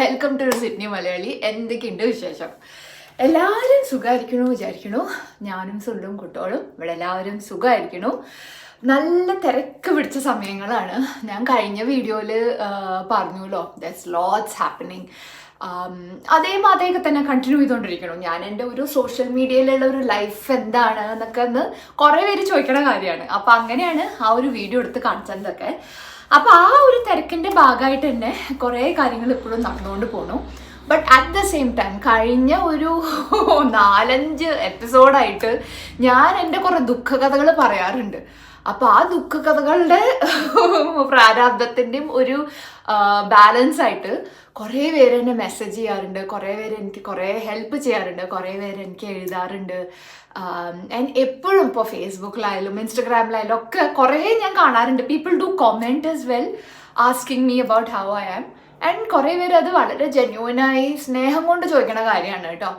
Welcome to Sydney Malayali. എന്തൊക്കെയുണ്ട് വിശേഷം? എല്ലാവരും സുഖമായിരിക്കണു വിചാരിക്കണു. ഞാനും സുള്ളും കുട്ടോളും ഇവിടെ എല്ലാവരും സുഖമായിരിക്കണു. നല്ല തിരക്ക് പിടിച്ച സമയങ്ങളാണ്. ഞാൻ കഴിഞ്ഞ വീഡിയോയിൽ പറഞ്ഞല്ലോ, ദർസ് ലോട്ട്സ് ഹാപ്പനിങ്. അതേമാതിരിയൊക്കെ തന്നെ കണ്ടിന്യൂ ചെയ്തുകൊണ്ടിരിക്കണം. ഞാൻ എൻ്റെ ഒരു സോഷ്യൽ മീഡിയയിലുള്ള ഒരു ലൈഫ് എന്താണ് എന്നൊക്കെ ഒന്ന് കുറേ പേര് ചോദിക്കണ കാര്യമാണ്. അപ്പം അങ്ങനെയാണ് ആ ഒരു വീഡിയോ എടുത്ത് കാണിച്ചതൊക്കെ. അപ്പം ആ ഒരു തിരക്കിൻ്റെ ഭാഗമായിട്ട് തന്നെ കുറേ കാര്യങ്ങൾ ഇപ്പോഴും നടന്നുകൊണ്ട് പോകണു. But at the same time കഴിഞ്ഞ ഒരു 4-5 എപ്പിസോഡായിട്ട് ഞാൻ എൻ്റെ കുറേ ദുഃഖകഥകൾ പറയാറുണ്ട്. അപ്പോൾ ആ ദുഃഖകഥകളുടെ പ്രാരാബ്ദത്തിൻ്റെയും ഒരു ബാലൻസ് ആയിട്ട് കുറേ പേര് എന്നെ മെസ്സേജ് ചെയ്യാറുണ്ട്, കുറേ പേര് എനിക്ക് കുറേ ഹെൽപ്പ് ചെയ്യാറുണ്ട്, കുറേ പേര് എനിക്ക് എഴുതാറുണ്ട്. ആൻഡ് എപ്പോഴും ഇപ്പോൾ ഫേസ്ബുക്കിലായാലും ഇൻസ്റ്റഗ്രാമിലായാലും ഒക്കെ കുറേ ഞാൻ കാണാറുണ്ട്. People do comment as well, asking me about how I am. And കുറേ പേര് അത് വളരെ ജെന്യൂനായി സ്നേഹം കൊണ്ട് ചോദിക്കണ കാര്യമാണ് കേട്ടോ.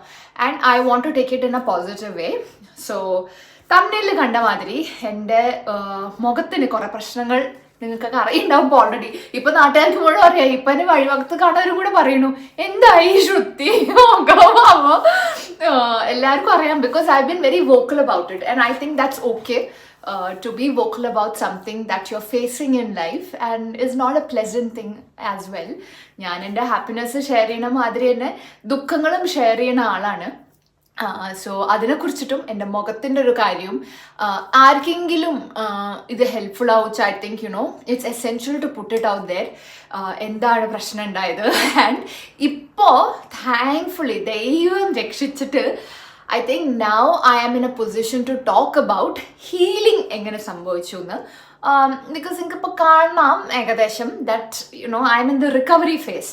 And I want to take it in a positive way. So തമ്മിൽ കണ്ട മാതിരി എൻ്റെ മുഖത്തിന് കുറേ പ്രശ്നങ്ങൾ നിങ്ങൾക്കൊക്കെ അറിയുണ്ടാവും ഓൾറെഡി. ഇപ്പൊ നാട്ടുകാർക്ക് മുഴുവൻ അറിയാം. ഇപ്പൊ എന്നെ വഴിവകത്ത് കാണാനും കൂടെ പറയണു, എന്തായി ശ്രുതി മുഖമാവോ. എല്ലാവർക്കും അറിയാം, because I been very vocal about it. And I think that's okay to be vocal about something that you're facing in life and is not a pleasant thing as well. ഞാൻ എൻ്റെ ഹാപ്പിനെസ് ഷെയർ ചെയ്യണ മാതിരി തന്നെ ദുഃഖങ്ങളും share ചെയ്യണ ആളാണ്. So അതിനെക്കുറിച്ചിട്ടും എൻ്റെ മുഖത്തിൻ്റെ ഒരു കാര്യവും ആർക്കെങ്കിലും ഇത് ഹെൽപ്ഫുൾ ആവുച്ച I think it's essential to put it out there. എന്താണ് പ്രശ്നം ഉണ്ടായത്. ആൻഡ് ഇപ്പോൾ താങ്ക്ഫുള്ളി ദൈവം രക്ഷിച്ചിട്ട് I think now I am in a position to talk about healing എങ്ങനെ സംഭവിച്ചു എന്ന്. ബിക്കോസ് എനിക്കിപ്പോൾ കാണാം ഏകദേശം that I'm in the recovery phase.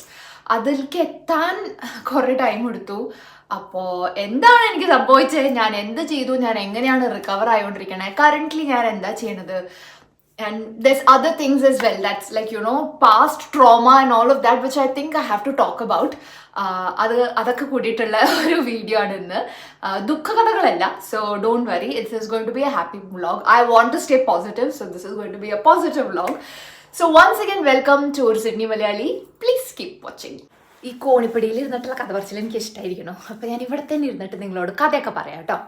അതിലേക്ക് എത്താൻ കുറേ ടൈം എടുത്തു. അപ്പോൾ എന്താണ് എനിക്ക് സംഭവിച്ചത്, ഞാൻ എന്ത് ചെയ്തു, ഞാൻ എങ്ങനെയാണ് റിക്കവർ ആയിക്കൊണ്ടിരിക്കണേ, കറൻ്റ്ലി ഞാൻ എന്താ ചെയ്യണത്. And there's other things as well that's like past trauma and all of that which I think I have to talk about. അതൊക്കെ കൂടിയിട്ടുള്ള ഒരു വീഡിയോ ആണ് ഇന്ന്. ദുഃഖകഥകളല്ല. So don't worry, it's is going to be a happy vlog. I want to stay positive, so this is going to be a positive vlog. So once again welcome to Sydney Malayali. Please keep watching. ഈ കോണിപ്പടിയിൽ ഇരുന്നിട്ടുള്ള കഥ പറച്ചിൽ എനിക്ക് ഇഷ്ടമായിരിക്കണം. അപ്പം ഞാൻ ഇവിടെ തന്നെ ഇരുന്നിട്ട് നിങ്ങളോട് കഥയൊക്കെ പറയാം കേട്ടോ.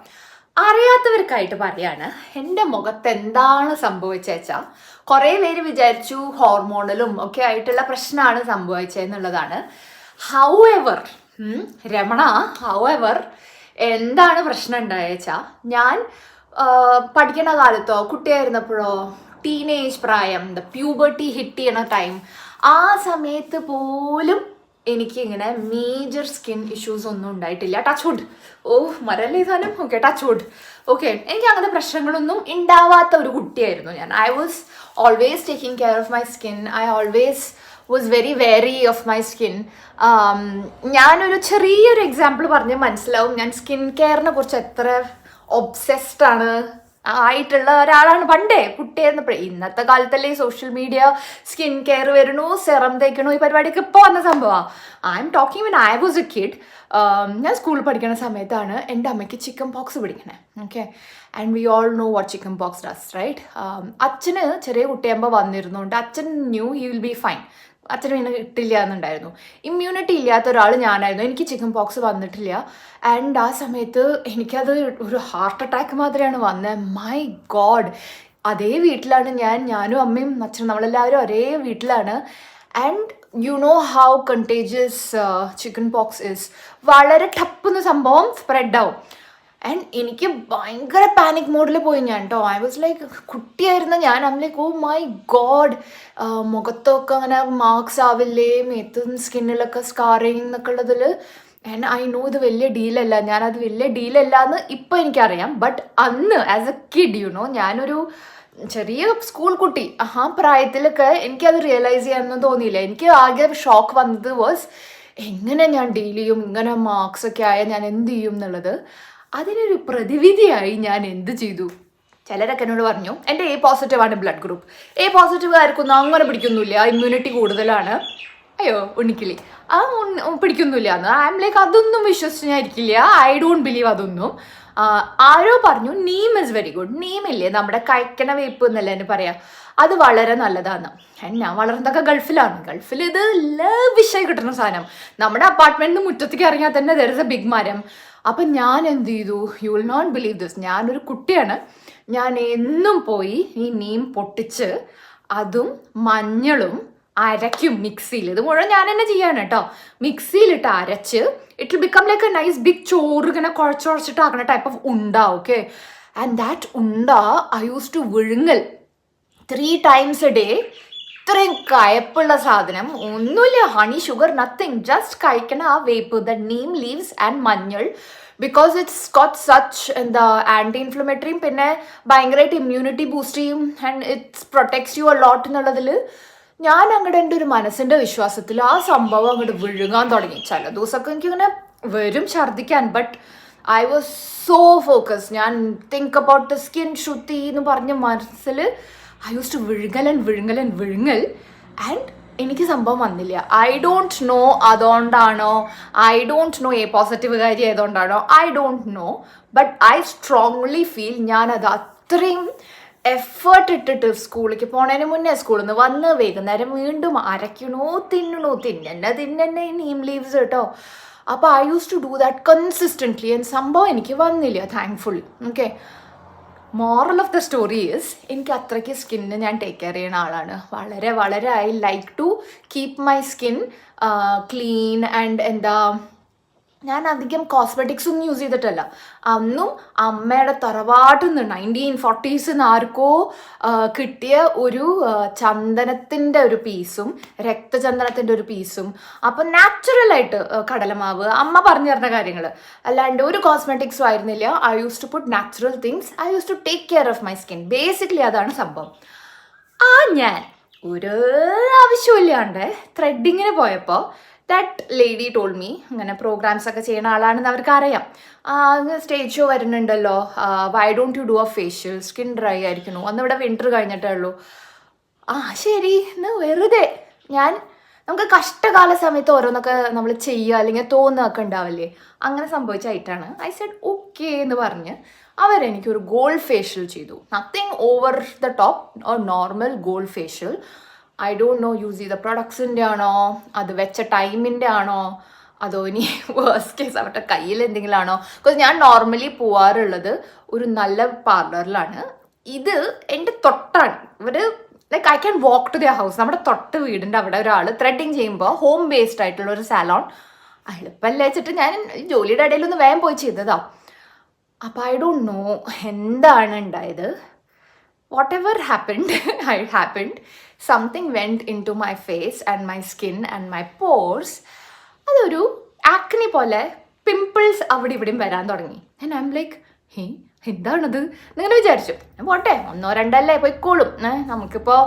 അറിയാത്തവർക്കായിട്ട് പറയാണ്, എൻ്റെ മുഖത്ത് എന്താണ് സംഭവിച്ചേച്ചാൽ കുറേ പേര് വിചാരിച്ചു ഹോർമോണലും ഒക്കെ ആയിട്ടുള്ള പ്രശ്നമാണ് സംഭവിച്ചതെന്നുള്ളതാണ്. ഹൗഎവർ രമണ, ഹൗഎവർ എന്താണ് പ്രശ്നം ഉണ്ടായേച്ചാൽ ഞാൻ പഠിക്കുന്ന കാലത്തോ കുട്ടിയായിരുന്നപ്പോഴോ ടീനേജ് പ്രായം, ദ പ്യൂബർട്ടി ഹിറ്റ് ചെയ്യണ ടൈം, ആ സമയത്ത് പോലും എനിക്കിങ്ങനെ മേജർ സ്കിൻ ഇഷ്യൂസ് ഒന്നും ഉണ്ടായിട്ടില്ല. Touch wood. മരല്ലേ സാധനം. Okay, touch wood. ഓക്കെ, എനിക്ക് അങ്ങനെ പ്രശ്നങ്ങളൊന്നും ഉണ്ടാവാത്ത ഒരു കുട്ടിയായിരുന്നു ഞാൻ. I was always taking care of my skin. I always was very wary of my skin. ഞാനൊരു ചെറിയൊരു എക്സാമ്പിൾ പറഞ്ഞ് മനസ്സിലാവും ഞാൻ സ്കിൻ കെയറിനെ കുറിച്ച് എത്ര ഒബ്സെസ്ഡ് ആണ് ആയിട്ടുള്ള ഒരാളാണ് പണ്ടേ കുട്ടിയായിരുന്നപ്പോഴേ. ഇന്നത്തെ കാലത്തല്ലേ ഈ സോഷ്യൽ മീഡിയ സ്കിൻ കെയർ വരണു, സെറം തേക്കണു, ഈ പരിപാടിയൊക്കെ ഇപ്പോൾ വന്ന സംഭവമാണ്. I'm talking when I was a kid. ഞാൻ സ്കൂളിൽ പഠിക്കുന്ന സമയത്താണ് എൻ്റെ അമ്മയ്ക്ക് ചിക്കൻ പോക്സ് പിടിക്കണേ. Okay, and we all know what chickenpox does, right? അച്ഛന് ചെറിയ കുട്ടിയാകുമ്പോൾ വന്നിരുന്നുകൊണ്ട് അച്ഛൻ knew he will be fine. അച്ഛന് പിന്നെ ഇട്ടില്ല എന്നുണ്ടായിരുന്നു. ഇമ്മ്യൂണിറ്റി ഇല്ലാത്ത ഒരാൾ ഞാനായിരുന്നു. എനിക്ക് ചിക്കൻ പോക്സ് വന്നിട്ടില്ല. ആൻഡ് ആ സമയത്ത് എനിക്കത് ഒരു ഹാർട്ട് അറ്റാക്ക് മാതിരിയാണ് വന്നത്. My God. അതേ വീട്ടിലാണ് ഞാനും അമ്മയും അച്ഛനും, നമ്മളെല്ലാവരും ഒരേ വീട്ടിലാണ്. And you know how contagious chicken pox is. വളരെ ടപ്പെന്ന സംഭവം സ്പ്രെഡ് ആവും. ആൻഡ് എനിക്ക് ഭയങ്കര പാനിക് മോഡിൽ പോയി ഞാൻ കേട്ടോ. ഐ വാസ് ലൈക്ക്, കുട്ടിയായിരുന്ന ഞാൻ I'm like oh my god, മുഖത്തൊക്കെ അങ്ങനെ മാർക്സ് ആവില്ലേ, മേത്ത് സ്കിന്നിലൊക്കെ സ്കാറിങ് എന്നൊക്കെ ഉള്ളതിൽ. ആൻഡ് ഐ നോ ഇത് വലിയ ഡീലല്ല, ഞാനത് വലിയ ഡീലല്ല എന്ന് ഇപ്പം എനിക്കറിയാം. ബട്ട് അന്ന് ആസ് എ കിഡ് ഞാനൊരു ചെറിയ സ്കൂൾ കുട്ടി, ആ പ്രായത്തിലൊക്കെ എനിക്കത് റിയലൈസ് ചെയ്യാനൊന്നും തോന്നിയില്ല. എനിക്ക് ആകെ ഷോക്ക് വന്നത് വാസ് എങ്ങനെ ഞാൻ ഡീൽ ചെയ്യും, ഇങ്ങനെ മാർക്സ് ഒക്കെ ആയാൽ ഞാൻ എന്ത് ചെയ്യും എന്നുള്ളത്. അതിനൊരു പ്രതിവിധിയായി ഞാൻ എന്ത് ചെയ്തു. ചിലരൊക്കെ എന്നോട് പറഞ്ഞു എൻ്റെ A പോസിറ്റീവാണ് ബ്ലഡ് ഗ്രൂപ്പ്. A പോസിറ്റീവുകാർക്കൊന്നും അങ്ങനെ പിടിക്കുന്നില്ല, ഇമ്മ്യൂണിറ്റി കൂടുതലാണ്. അയ്യോ ഉണ്ണിക്കിളി ആ പിടിക്കൊന്നുമില്ല എന്ന് ഐ എം ലൈക്ക് അതൊന്നും വിശ്വസിച്ച് ഞാൻ ഇരിക്കില്ല. ഐ ഡോണ്ട് ബിലീവ് അതൊന്നും. ആരോ പറഞ്ഞു നീം ഇസ് വെരി ഗുഡ്. നീമില്ലേ നമ്മുടെ കഴിക്കണ വേപ്പ് എന്നല്ലേ എന്നെ പറയാ, അത് വളരെ നല്ലതാണ്. ഞാൻ വളർന്നതൊക്കെ ഗൾഫിലാണ്. ഗൾഫിൽ ഇത് വിഷയം കിട്ടുന്ന സാധനം. നമ്മുടെ അപ്പാർട്ട്മെന്റിന് മുറ്റത്തേക്ക് ഇറങ്ങിയാൽ തന്നെ ദർ ഇസ് എ ബിഗ് മരം. അപ്പം ഞാൻ എന്ത് ചെയ്തു, you will not believe this, ഞാനൊരു കുട്ടിയാണ്, ഞാൻ എന്നും പോയി ഈ നീം പൊട്ടിച്ച് അതും മഞ്ഞളും അരയ്ക്കും മിക്സിയിൽ. ഇത് മുഴുവൻ ഞാൻ തന്നെ ചെയ്യാണ് കേട്ടോ. മിക്സിയിലിട്ട് അരച്ച് it will become like a nice big ചോറ്, ഇങ്ങനെ കുഴച്ചിട്ട് ആക്കുന്ന ടൈപ്പ് ഓഫ് ഉണ്ട. ഓക്കെ, ആൻഡ് ദാറ്റ് ഉണ്ട ഐ യൂസ് ടു വിഴുങ്ങൽ 3 times a day. ഇത്രയും കയപ്പുള്ള സാധനം ഒന്നുമില്ല, ഹണി ഷുഗർ നത്തിങ്, ജസ്റ്റ് കഴിക്കണ ആ വേപ്പ്, ദ നീം ലീവ്സ് ആൻഡ് മഞ്ഞൾ, ബിക്കോസ് ഇറ്റ്സ് ഗോട്ട് സച്ച് എന്താ ആൻറ്റി ഇൻഫ്ലമേറ്ററിയും പിന്നെ ഭയങ്കരമായിട്ട് ഇമ്മ്യൂണിറ്റി ബൂസ്റ്റ് ചെയ്യും and it's protects you a lot എന്നുള്ളതിൽ ഞാൻ അങ്ങോട്ട് എൻ്റെ ഒരു മനസ്സിൻ്റെ വിശ്വാസത്തിൽ ആ സംഭവം അങ്ങോട്ട് വിഴുങ്ങാൻ തുടങ്ങി. ചില ദിവസമൊക്കെ എനിക്കിങ്ങനെ വരും ഛർദ്ദിക്കാൻ, but I was so focus. ഞാൻ think about the skin Shruti എന്ന് പറഞ്ഞ മനസ്സിൽ ഐ യൂസ് ടു വിഴുങ്ങൽ ആൻഡ് എനിക്ക് സംഭവം വന്നില്ല. ഐ ഡോണ്ട് നോ അതുകൊണ്ടാണോ, I don't know a positive കാര്യം ആയതുകൊണ്ടാണോ, I don't know, but I strongly feel ഞാനത് അത്രയും എഫേർട്ട് ഇട്ടിട്ട് സ്കൂളിലേക്ക് പോണതിന് മുന്നേ സ്കൂളിൽ നിന്ന് വന്ന് വൈകുന്നേരം വീണ്ടും അരയ്ക്കണോ തിന്നന്നെ നീം ലീവ്സ് കേട്ടോ. അപ്പോൾ I use to do that consistently and സംഭവം എനിക്ക് വന്നില്ല, thankfully. Okay, moral of the story is എനിക്ക് അത്രയ്ക്ക് സ്കിന്ന് ഞാൻ ടേക്ക് കെയർ ചെയ്യുന്ന ആളാണ്. വളരെ I like to keep my skin clean and എന്താ, ഞാൻ അധികം കോസ്മെറ്റിക്സ് ഒന്നും യൂസ് ചെയ്തിട്ടല്ല. അന്നും അമ്മയുടെ തറവാട്ടിൽ നിന്ന് 1940s ആർക്കോ കിട്ടിയ ഒരു ചന്ദനത്തിൻ്റെ ഒരു പീസും രക്തചന്ദനത്തിൻ്റെ ഒരു പീസും, അപ്പം നാച്ചുറലായിട്ട് കടലമാവ് അമ്മ പറഞ്ഞു തരുന്ന കാര്യങ്ങൾ, അല്ലാണ്ട് ഒരു കോസ്മെറ്റിക്സും ആയിരുന്നില്ല. I use to put natural things, I use to take care of my skin. Basically അതാണ് സംഭവം. ഞാൻ ഒരു ആവശ്യമില്ലാണ്ട് ത്രെഡിങ്ങിന് പോയപ്പോൾ ദാറ്റ് ലേഡി ടോൾ മീ, അങ്ങനെ പ്രോഗ്രാംസ് ഒക്കെ ചെയ്യുന്ന ആളാണെന്ന് അവർക്ക് അറിയാം. സ്റ്റേജ് ഷോ വരുന്നുണ്ടല്ലോ, why don't you do a facial, skin dry ആയിരിക്കുന്നു, അന്നിവിടെ വിൻ്റർ കഴിഞ്ഞിട്ടേ ഉള്ളൂ. ശരി എന്ന് വെറുതെ നമുക്ക് കഷ്ടകാല സമയത്ത് ഓരോന്നൊക്കെ നമ്മൾ ചെയ്യുക അല്ലെങ്കിൽ തോന്നുകയൊക്കെ ഉണ്ടാവില്ലേ, അങ്ങനെ സംഭവിച്ചായിട്ടാണ് ഐ സെഡ് ഓക്കെ എന്ന് പറഞ്ഞ് അവരെനിക്കൊരു ഗോൾഡ് ഫേഷ്യൽ ചെയ്തു. Nothing over the top, normal gold facial. I don't no use ചെയ്ത പ്രൊഡക്ട്സിൻ്റെ ആണോ, അത് വെച്ച ടൈമിൻ്റെ ആണോ, അതോ ഇനി വേഴ്സ്റ്റ് കേസ് അവരുടെ കയ്യിൽ എന്തെങ്കിലും ആണോ. ബിക്കോസ് ഞാൻ നോർമലി പോവാറുള്ളത് ഒരു നല്ല പാർലറിലാണ്. ഇത് എൻ്റെ തൊട്ടാണ്. ഇവർ like I can walk to their house. നമ്മുടെ തൊട്ട് വീടിൻ്റെ അവിടെ ഒരാൾ ത്രെഡിങ് ചെയ്യുമ്പോൾ ഹോം ബേസ്ഡ് ആയിട്ടുള്ള ഒരു സാലോൺ, എളുപ്പമല്ല വെച്ചിട്ട് ഞാൻ ജോലിയുടെ ഇടയിലൊന്ന് വേഗം പോയി ചെയ്തതാണ്. അപ്പോൾ ഐ ഡോണ്ട് നോ എന്താണ് ഉണ്ടായത്. whatever happened, it happened. Something went into my face and my skin and my pores. അതൊരു ആക്നി പോലെ പിമ്പിൾസ് അവിടെ ഇവിടെയും വരാൻ തുടങ്ങി. ആൻഡ് ഐ എം ലൈക്ക് എന്താണത് എന്നിങ്ങനെ വിചാരിച്ചു. പോട്ടെ, 1-2 അല്ലേ പോയിക്കോളും. നമുക്കിപ്പോൾ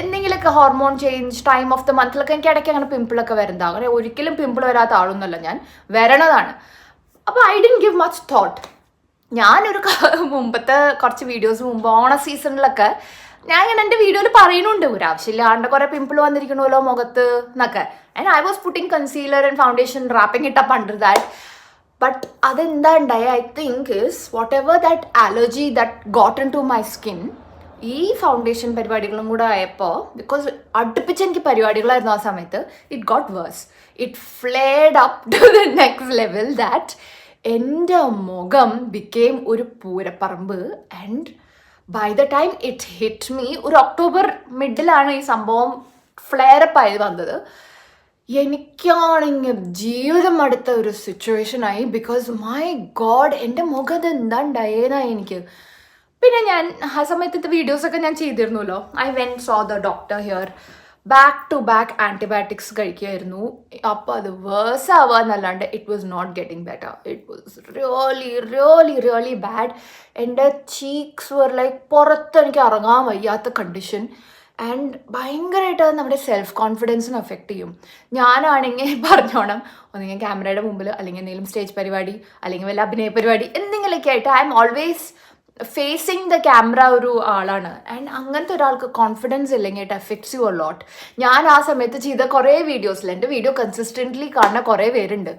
എന്തെങ്കിലുമൊക്കെ hormone change time of the മന്തിലൊക്കെ എനിക്ക് ഇടയ്ക്ക് അങ്ങനെ പിമ്പിളൊക്കെ വരുന്നതാണ്. അങ്ങനെ ഒരിക്കലും പിമ്പിൾ വരാത്ത ആളൊന്നുമല്ല ഞാൻ, വരണതാണ്. അപ്പോൾ I didn't give much thought. ഞാനൊരു മുമ്പത്തെ കുറച്ച് വീഡിയോസ് മുമ്പ് ഓണ സീസണിലൊക്കെ ഞാൻ ഇങ്ങനെ എൻ്റെ വീഡിയോയിൽ പറയുന്നുണ്ട് ഒരു ആവശ്യമില്ലാണ്ട് കുറേ പിമ്പിൾ വന്നിരിക്കണമല്ലോ മുഖത്ത് എന്നൊക്കെ. And I was putting concealer and foundation wrapping ഇട്ട് അപ്പ് അണ്ടർ ദാറ്റ്. ബട്ട് അതെന്താ ഉണ്ടായ I think is whatever that allergy that got into my skin, ഈ ഫൗണ്ടേഷൻ പരിപാടികളും കൂടെ ആയപ്പോൾ, ബിക്കോസ് അടുപ്പിച്ച് എനിക്ക് പരിപാടികളായിരുന്നു ആ സമയത്ത്, it got worse. It flared up to the next level that എൻ്റെ മുഖം ബിക്കെയിം ഒരു പൂരപ്പറമ്പ്. And by the time it hit me, ഒരു ഒക്ടോബർ മിഡിലാണ് ഈ സംഭവം ഫ്ലെയറപ്പ് ആയി വന്നത്. എനിക്കാണെങ്കിൽ ജീവിതം അടുത്ത ഒരു സിറ്റുവേഷനായി. ബിക്കോസ് മൈ ഗോഡ്, എൻ്റെ മുഖത്ത് എന്താ ഉണ്ടായേന്നായി എനിക്ക്. പിന്നെ ഞാൻ ആ സമയത്തത്തെ വീഡിയോസൊക്കെ ഞാൻ ചെയ്തിരുന്നല്ലോ. I went so the doctor here, back to back antibiotics കഴിക്കുമായിരുന്നു. അപ്പോൾ അത് വേഴ്സ് ആവുക എന്നല്ലാണ്ട് it was not getting better. It was really bad. എൻ്റെ ചീക്സ് വർ ലൈക്ക് പുറത്ത് എനിക്ക് ഇറങ്ങാൻ വയ്യാത്ത കണ്ടീഷൻ. ആൻഡ് ഭയങ്കരമായിട്ട് അത് നമ്മുടെ സെൽഫ് കോൺഫിഡൻസിന് എഫക്റ്റ് ചെയ്യും. ഞാനാണെങ്കിൽ പറഞ്ഞോണം, ഒന്നെങ്കിൽ ക്യാമറയുടെ മുമ്പിൽ അല്ലെങ്കിൽ എന്തെങ്കിലും സ്റ്റേജ് പരിപാടി അല്ലെങ്കിൽ വല്ല അഭിനയ പരിപാടി എന്തെങ്കിലുമൊക്കെ ആയിട്ട് I M always phasing the camera ഒരു ആളാണ്. ആൻഡ് അങ്ങനത്തെ ഒരാൾക്ക് കോൺഫിഡൻസ് ഇല്ലെങ്കിൽ ഇറ്റ് എഫക്ട്സ് യു ലോട്ട്. ഞാൻ ആ സമയത്ത് ചെയ്ത കുറേ വീഡിയോസിൽ എൻ്റെ വീഡിയോ കൺസിസ്റ്റൻ്റ്ലി കാണുന്ന കുറേ പേരുണ്ട്.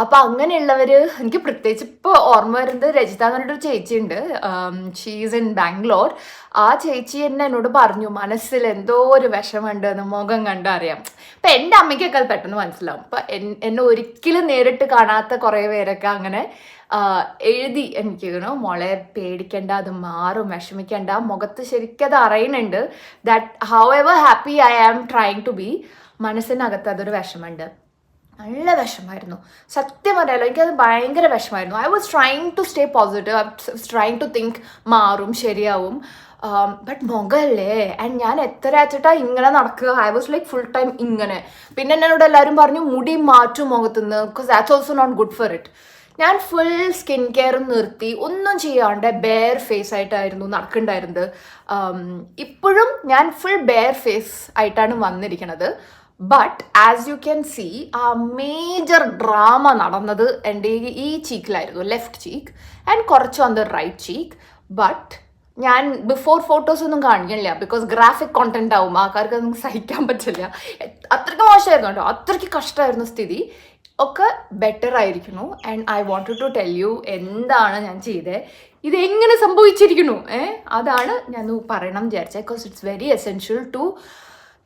അപ്പോൾ അങ്ങനെയുള്ളവർ, എനിക്ക് പ്രത്യേകിച്ച് ഇപ്പോൾ ഓർമ്മ വരുന്നത് രജിത എന്നൊരു ചേച്ചിയുണ്ട്, ഷീസ് ഇൻ ബാംഗ്ലൂർ. ആ ചേച്ചി തന്നെ എന്നോട് പറഞ്ഞു മനസ്സിൽ എന്തോ ഒരു വിഷമമുണ്ട് എന്ന് മുഖം കണ്ടറിയാം. അപ്പം എൻ്റെ അമ്മയ്ക്കൊക്കെ അത് പെട്ടെന്ന് മനസ്സിലാവും. അപ്പം എന്നെ ഒരിക്കലും നേരിട്ട് കാണാത്ത കുറേ പേരൊക്കെ അങ്ങനെ എഴുതി എനിക്ക് മോളെ പേടിക്കണ്ട, അത് മാറും, വിഷമിക്കണ്ട, മുഖത്ത് ശരിക്കും അത് അറിയുന്നുണ്ട് that however happy I am trying to be, മനസ്സിനകത്ത് അതൊരു വിഷമമുണ്ട്. നല്ല വിഷമമായിരുന്നു സത്യം പറയാലോ, എനിക്കത് ഭയങ്കര വിഷമമായിരുന്നു. I was trying to stay positive, I was trying to think മാറും ശരിയാവും. ബട്ട് മുഖമല്ലേ. ആൻഡ് ഞാൻ എത്ര ആച്ചിട്ടാ ഇങ്ങനെ നടക്കുക, I was like full time ഇങ്ങനെ. പിന്നെ എന്നോട് എല്ലാവരും പറഞ്ഞു മുടി മാറ്റും മുഖത്തുനിന്ന്, because that's also not good for it. ഞാൻ ഫുൾ സ്കിൻ കെയറും നിർത്തി, ഒന്നും ചെയ്യാണ്ട് ബെയർ ഫേസ് ആയിട്ടായിരുന്നു നടക്കുന്നുണ്ടായിരുന്നത്. ഇപ്പോഴും ഞാൻ ഫുൾ ബെയർ ഫേസ് ആയിട്ടാണ് വന്നിരിക്കുന്നത്. But as you can see, ആ മേജർ ഡ്രാമ നടന്നത് എൻ്റെ ഈ ചീക്കിലായിരുന്നു, ലെഫ്റ്റ് ചീക്ക്, ആൻഡ് കുറച്ച് on the right cheek. But ഞാൻ ബിഫോർ ഫോട്ടോസ് ഒന്നും കാണിക്കണില്ല, ബിക്കോസ് ഗ്രാഫിക് കോണ്ടന്റ് ആവും, ആൾക്കാർക്ക് അതൊന്നും സഹിക്കാൻ പറ്റില്ല. അത്രയ്ക്ക് മോശമായിരുന്നു കേട്ടോ, അത്രയ്ക്ക് കഷ്ടമായിരുന്നു സ്ഥിതി. ഒക്കെ ബെറ്റർ ആയിരിക്കുന്നു. And I wanted to tell you എന്താണ് ഞാൻ ചെയ്തത്, ഇതെങ്ങനെ സംഭവിച്ചിരിക്കുന്നു. അതാണ് ഞാൻ പറയണം വിചാരിച്ചത്, because it's very essential to,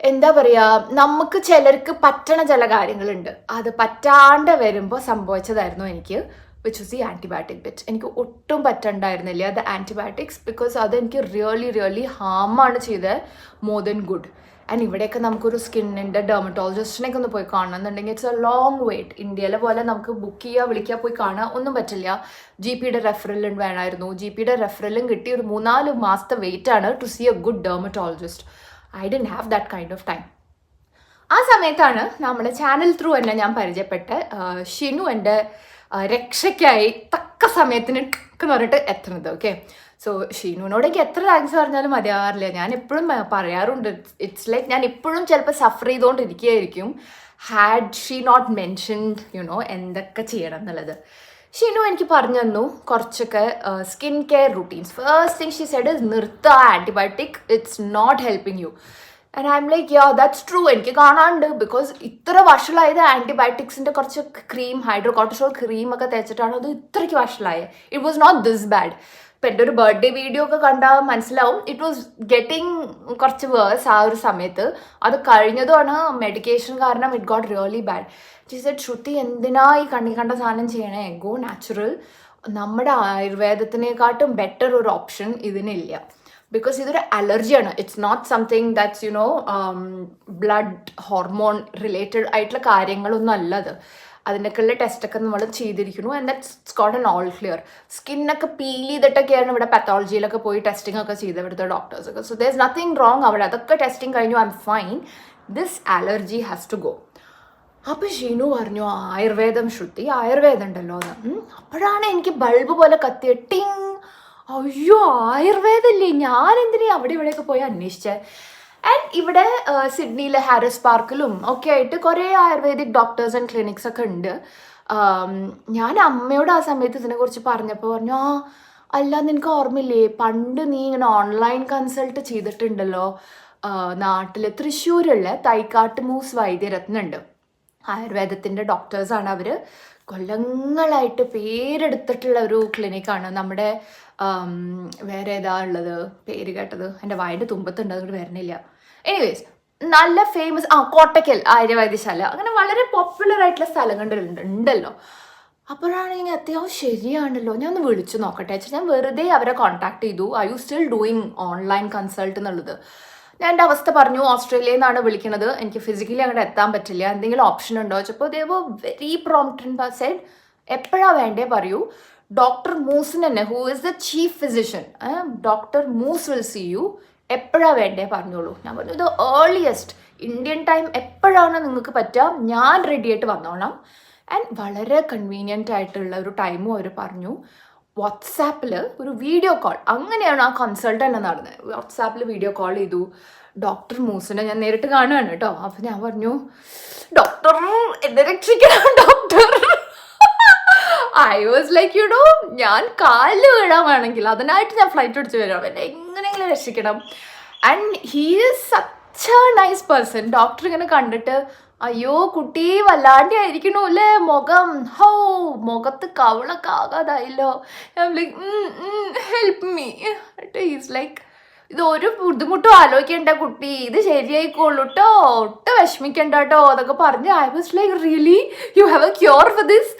എന്താ പറയുക, നമുക്ക് ചിലർക്ക് പറ്റണ ചില കാര്യങ്ങളുണ്ട്, അത് പറ്റാണ്ട് വരുമ്പോൾ സംഭവിച്ചതായിരുന്നു എനിക്ക്, which was the antibiotic bit. എനിക്ക് ഒട്ടും പറ്റണ്ടായിരുന്നില്ല അത് ആൻറ്റിബയോട്ടിക്സ്, ബിക്കോസ് അതെനിക്ക് റിയലി ഹാമാണ് ചെയ്തത് മോർ ദൻ ഗുഡ്. ആൻഡ് ഇവിടെയൊക്കെ നമുക്കൊരു സ്കിന്നിൻ്റെ ഡെർമറ്റോളജിസ്റ്റിനൊക്കെ ഒന്ന് പോയി കാണണമെന്നുണ്ടെങ്കിൽ ഇറ്റ്സ് എ ലോങ് വെയിറ്റ്. ഇന്ത്യയിലെ പോലെ നമുക്ക് ബുക്ക് ചെയ്യുക, വിളിക്കുക, പോയി കാണുക ഒന്നും പറ്റില്ല. GPയുടെ റെഫറലും വേണമായിരുന്നു. GPയുടെ റെഫറലും കിട്ടി ഒരു 3-4 മാസത്തെ വെയിറ്റാണ് to see a good dermatologist. I didn't have that kind of time. ആ സമയത്താണ് നമ്മുടെ ചാനൽ ത്രൂ തന്നെ ഞാൻ പരിചയപ്പെട്ട ഷിനു എൻ്റെ രക്ഷയ്ക്കായി തക്ക സമയത്തിന് എന്ന് പറഞ്ഞിട്ട് എത്തുന്നത്. ഓക്കെ, സോ ഷീനുവിനോട് എനിക്ക് എത്ര താങ്ക്സ് പറഞ്ഞാലും മതിയാറില്ല. ഞാൻ എപ്പോഴും പറയാറുണ്ട്, ഇറ്റ്സ് ലൈക്ക് ഞാൻ ഇപ്പോഴും ചിലപ്പോൾ സഫർ ചെയ്തുകൊണ്ടിരിക്കുകയായിരിക്കും ഹാഡ് ഷീ നോട്ട് മെൻഷൻഡ് എന്തൊക്കെ ചെയ്യണം എന്നുള്ളത്. ഷീനു എനിക്ക് പറഞ്ഞു തന്നു കുറച്ചൊക്കെ skin care routines. First thing she said is നിർത്തുക antibiotic, it's not helping you. And I'm like yeah that's true, എനിക്ക് കാണാണ്ട്. ബിക്കോസ് ഇത്ര വഷളായത് ആൻറ്റിബയോട്ടിക്സിൻ്റെ കുറച്ച് ക്രീം, ഹൈഡ്രോകോർട്ടിസോൾ ക്രീമൊക്കെ തേച്ചിട്ടാണ് അത് ഇത്രയ്ക്ക് വഷളായത്. It was not this bad. ഇപ്പം എൻ്റെ ഒരു ബർത്ത്ഡേ വീഡിയോ ഒക്കെ കണ്ടാൽ മനസ്സിലാവും, ഇറ്റ് വാസ് ഗെറ്റിംഗ് കുറച്ച് വേഴ്സ് ആ ഒരു സമയത്ത്. അത് കഴിഞ്ഞതുമാണ് മെഡിക്കേഷൻ കാരണം it got really bad. She said Shruti എന്തിനാ ഈ കണ്ട സാധനം ചെയ്യണേ, ഗോ നാച്ചുറൽ. നമ്മുടെ ആയുർവേദത്തിനെക്കാട്ടും ബെറ്റർ ഒരു ഓപ്ഷൻ ഇതിനില്ല. ബിക്കോസ് ഇതൊരു അലർജിയാണ്, it's not something that's blood hormone related ആയിട്ടുള്ള കാര്യങ്ങളൊന്നും അല്ല അത്. അതിനൊക്കെയുള്ള ടെസ്റ്റൊക്കെ നമ്മൾ ചെയ്തിരിക്കുന്നു. And that's got an all clear. സ്കിന്നൊക്കെ പീൽ ചെയ്തിട്ടൊക്കെയാണ് ഇവിടെ പത്തോളജിയിലൊക്കെ പോയി ടെസ്റ്റിംഗ് ഒക്കെ ചെയ്ത് ഇവിടുത്തെ ഡോക്ടേഴ്സൊക്കെ. So there is nothing wrong അവിടെ. അതൊക്കെ ടെസ്റ്റിംഗ് കഴിഞ്ഞു, I'm fine. This allergy has to go. അപ്പോൾ ഷീനു പറഞ്ഞു ആയുർവേദം ശ്രുതി, ആയുർവേദം ഉണ്ടല്ലോ എന്ന്. അപ്പോഴാണ് എനിക്ക് ബൾബ് പോലെ കത്തിയ ടിങ്, അയ്യോ ആയുർവേദമല്ലേ, ഞാൻ എന്തിനാ അവിടെ ഇവിടെയൊക്കെ പോയി അന്വേഷിച്ചത്. ആൻഡ് ഇവിടെ സിഡ്നിയിലെ ഹാരിസ് പാർക്കിലും ഒക്കെ ആയിട്ട് കുറേ ആയുർവേദിക് ഡോക്ടേഴ്സ് ആൻഡ് ക്ലിനിക്സ് ഒക്കെ ഉണ്ട്. ഞാൻ അമ്മയോട് ആ സമയത്ത് ഇതിനെക്കുറിച്ച് പറഞ്ഞപ്പോൾ പറഞ്ഞു, അല്ല നിനക്ക് ഓർമ്മയില്ലേ പണ്ട് നീ ഇങ്ങനെ ഓൺലൈൻ കൺസൾട്ട് ചെയ്തിട്ടുണ്ടല്ലോ നാട്ടിൽ തൃശ്ശൂരുള്ള തൈക്കാട്ട് മൂസ് വൈദ്യരത്നുണ്ട്, ആയുർവേദത്തിൻ്റെ ഡോക്ടേഴ്സാണ് അവർ. കൊല്ലങ്ങളായിട്ട് പേരെടുത്തിട്ടുള്ള ഒരു ക്ലിനിക്കാണ്. നമ്മുടെ വേറെ ഏതാ ഉള്ളത് പേര് കേട്ടത്, എൻ്റെ വായൻ്റെ തുമ്പത്തുണ്ട്, അതുകൊണ്ട് വരുന്നില്ല. എനിവേസ് നല്ല ഫേമസ് കോട്ടയ്ക്കൽ ആയുർവേദശാല, അങ്ങനെ വളരെ പോപ്പുലർ ആയിട്ടുള്ള സ്ഥലങ്ങളുണ്ടല്ലോ. അപ്പോഴാണ് എനിക്ക് അത്യാവശ്യം ശരിയാണല്ലോ, ഞാൻ ഒന്ന് വിളിച്ചു നോക്കട്ടെ വെച്ചാൽ ഞാൻ വെറുതെ അവരെ കോൺടാക്ട് ചെയ്തു. I you still doing online consult എന്നുള്ളത്. ഞാൻ എൻ്റെ അവസ്ഥ പറഞ്ഞു, ഓസ്ട്രേലിയയിൽ നിന്നാണ് വിളിക്കുന്നത്, എനിക്ക് ഫിസിക്കലി അങ്ങോട്ട് എത്താൻ പറ്റില്ല, എന്തെങ്കിലും ഓപ്ഷൻ ഉണ്ടോ വെച്ചപ്പോൾ they were very prompt and said എപ്പോഴാണ് വേണ്ടേ പറയൂ, ഡോക്ടർ മൂസിന് തന്നെ, who is the chief physician, doctor Mooss will see you, എപ്പോഴാണ് വേണ്ടേ പറഞ്ഞോളൂ. ഞാൻ പറഞ്ഞു ഇത് ഏർലിയസ്റ്റ് ഇന്ത്യൻ ടൈം എപ്പോഴാണ് നിങ്ങൾക്ക് പറ്റുക, ഞാൻ റെഡി ആയിട്ട് വന്നോളാം. ആൻഡ് വളരെ കൺവീനിയൻ്റ് ആയിട്ടുള്ള ഒരു ടൈമും അവർ പറഞ്ഞു. വാട്സാപ്പിൽ ഒരു വീഡിയോ കോൾ, അങ്ങനെയാണ് ആ കൺസൾട്ട് തന്നെ നടന്നത്. വാട്സാപ്പിൽ വീഡിയോ കോൾ ചെയ്തു. ഡോക്ടർ മൂസിനെ ഞാൻ നേരിട്ട് കാണുകയാണ് കേട്ടോ. അപ്പം ഞാൻ പറഞ്ഞു, ഡോക്ടർ എന്നെ രക്ഷിക്കണം ഡോക്ടർ, ഐ വാസ് ലൈക്ക് ഞാൻ കാലിൽ വീഴാൻ വേണമെങ്കിൽ അതിനായിട്ട് ഞാൻ ഫ്ലൈറ്റ് പിടിച്ച് വരാം, എന്നെ എങ്ങനെയെങ്കിലും രക്ഷിക്കണം. And he is such A nice person. Doctor ഇങ്ങനെ കണ്ടിട്ട് അയ്യോ കുട്ടി വല്ലാണ്ട് ആയിരിക്കണു അല്ലേ മുഖം, ഹോ മുഖത്ത് കവളൊക്കെ ആകാതായല്ലോ. Help me. ഈസ് ലൈക്ക് ഇത് ഒരു ബുദ്ധിമുട്ടും ആലോചിക്കേണ്ട കുട്ടി, ഇത് ശരിയായിക്കോളൂ കേട്ടോ, ഒട്ടും വിഷമിക്കണ്ട കേട്ടോ അതൊക്കെ പറഞ്ഞ് I was like really you have a cure for this.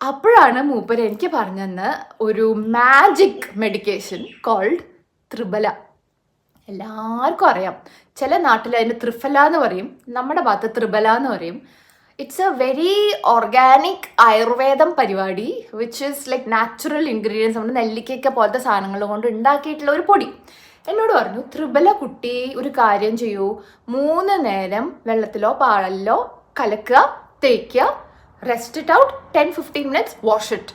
അപ്പോഴാണ് മൂപ്പര് എനിക്ക് പറഞ്ഞെന്ന് ഒരു മാജിക് മെഡിക്കേഷൻ കോൾഡ് ത്രിബല. എല്ലാവർക്കും അറിയാം, ചില നാട്ടിൽ അതിന് ത്രിഫല എന്ന് പറയും, നമ്മുടെ ഭാഗത്ത് ത്രിബല എന്ന് പറയും. ഇറ്റ്സ് എ വെരി ഓർഗാനിക് ആയുർവേദം പരിപാടി which is like natural ingredients, നമ്മുടെ നെല്ലിക്കയ്ക്ക പോലത്തെ സാധനങ്ങൾ കൊണ്ട് ഉണ്ടാക്കിയിട്ടുള്ള ഒരു പൊടി. എന്നോട് പറഞ്ഞു ത്രിബല കുട്ടി ഒരു കാര്യം ചെയ്യൂ, 3 നേരം വെള്ളത്തിലോ പാലിലോ കലക്കുക, തേക്കുക, rest it out 10-15 minutes, wash it,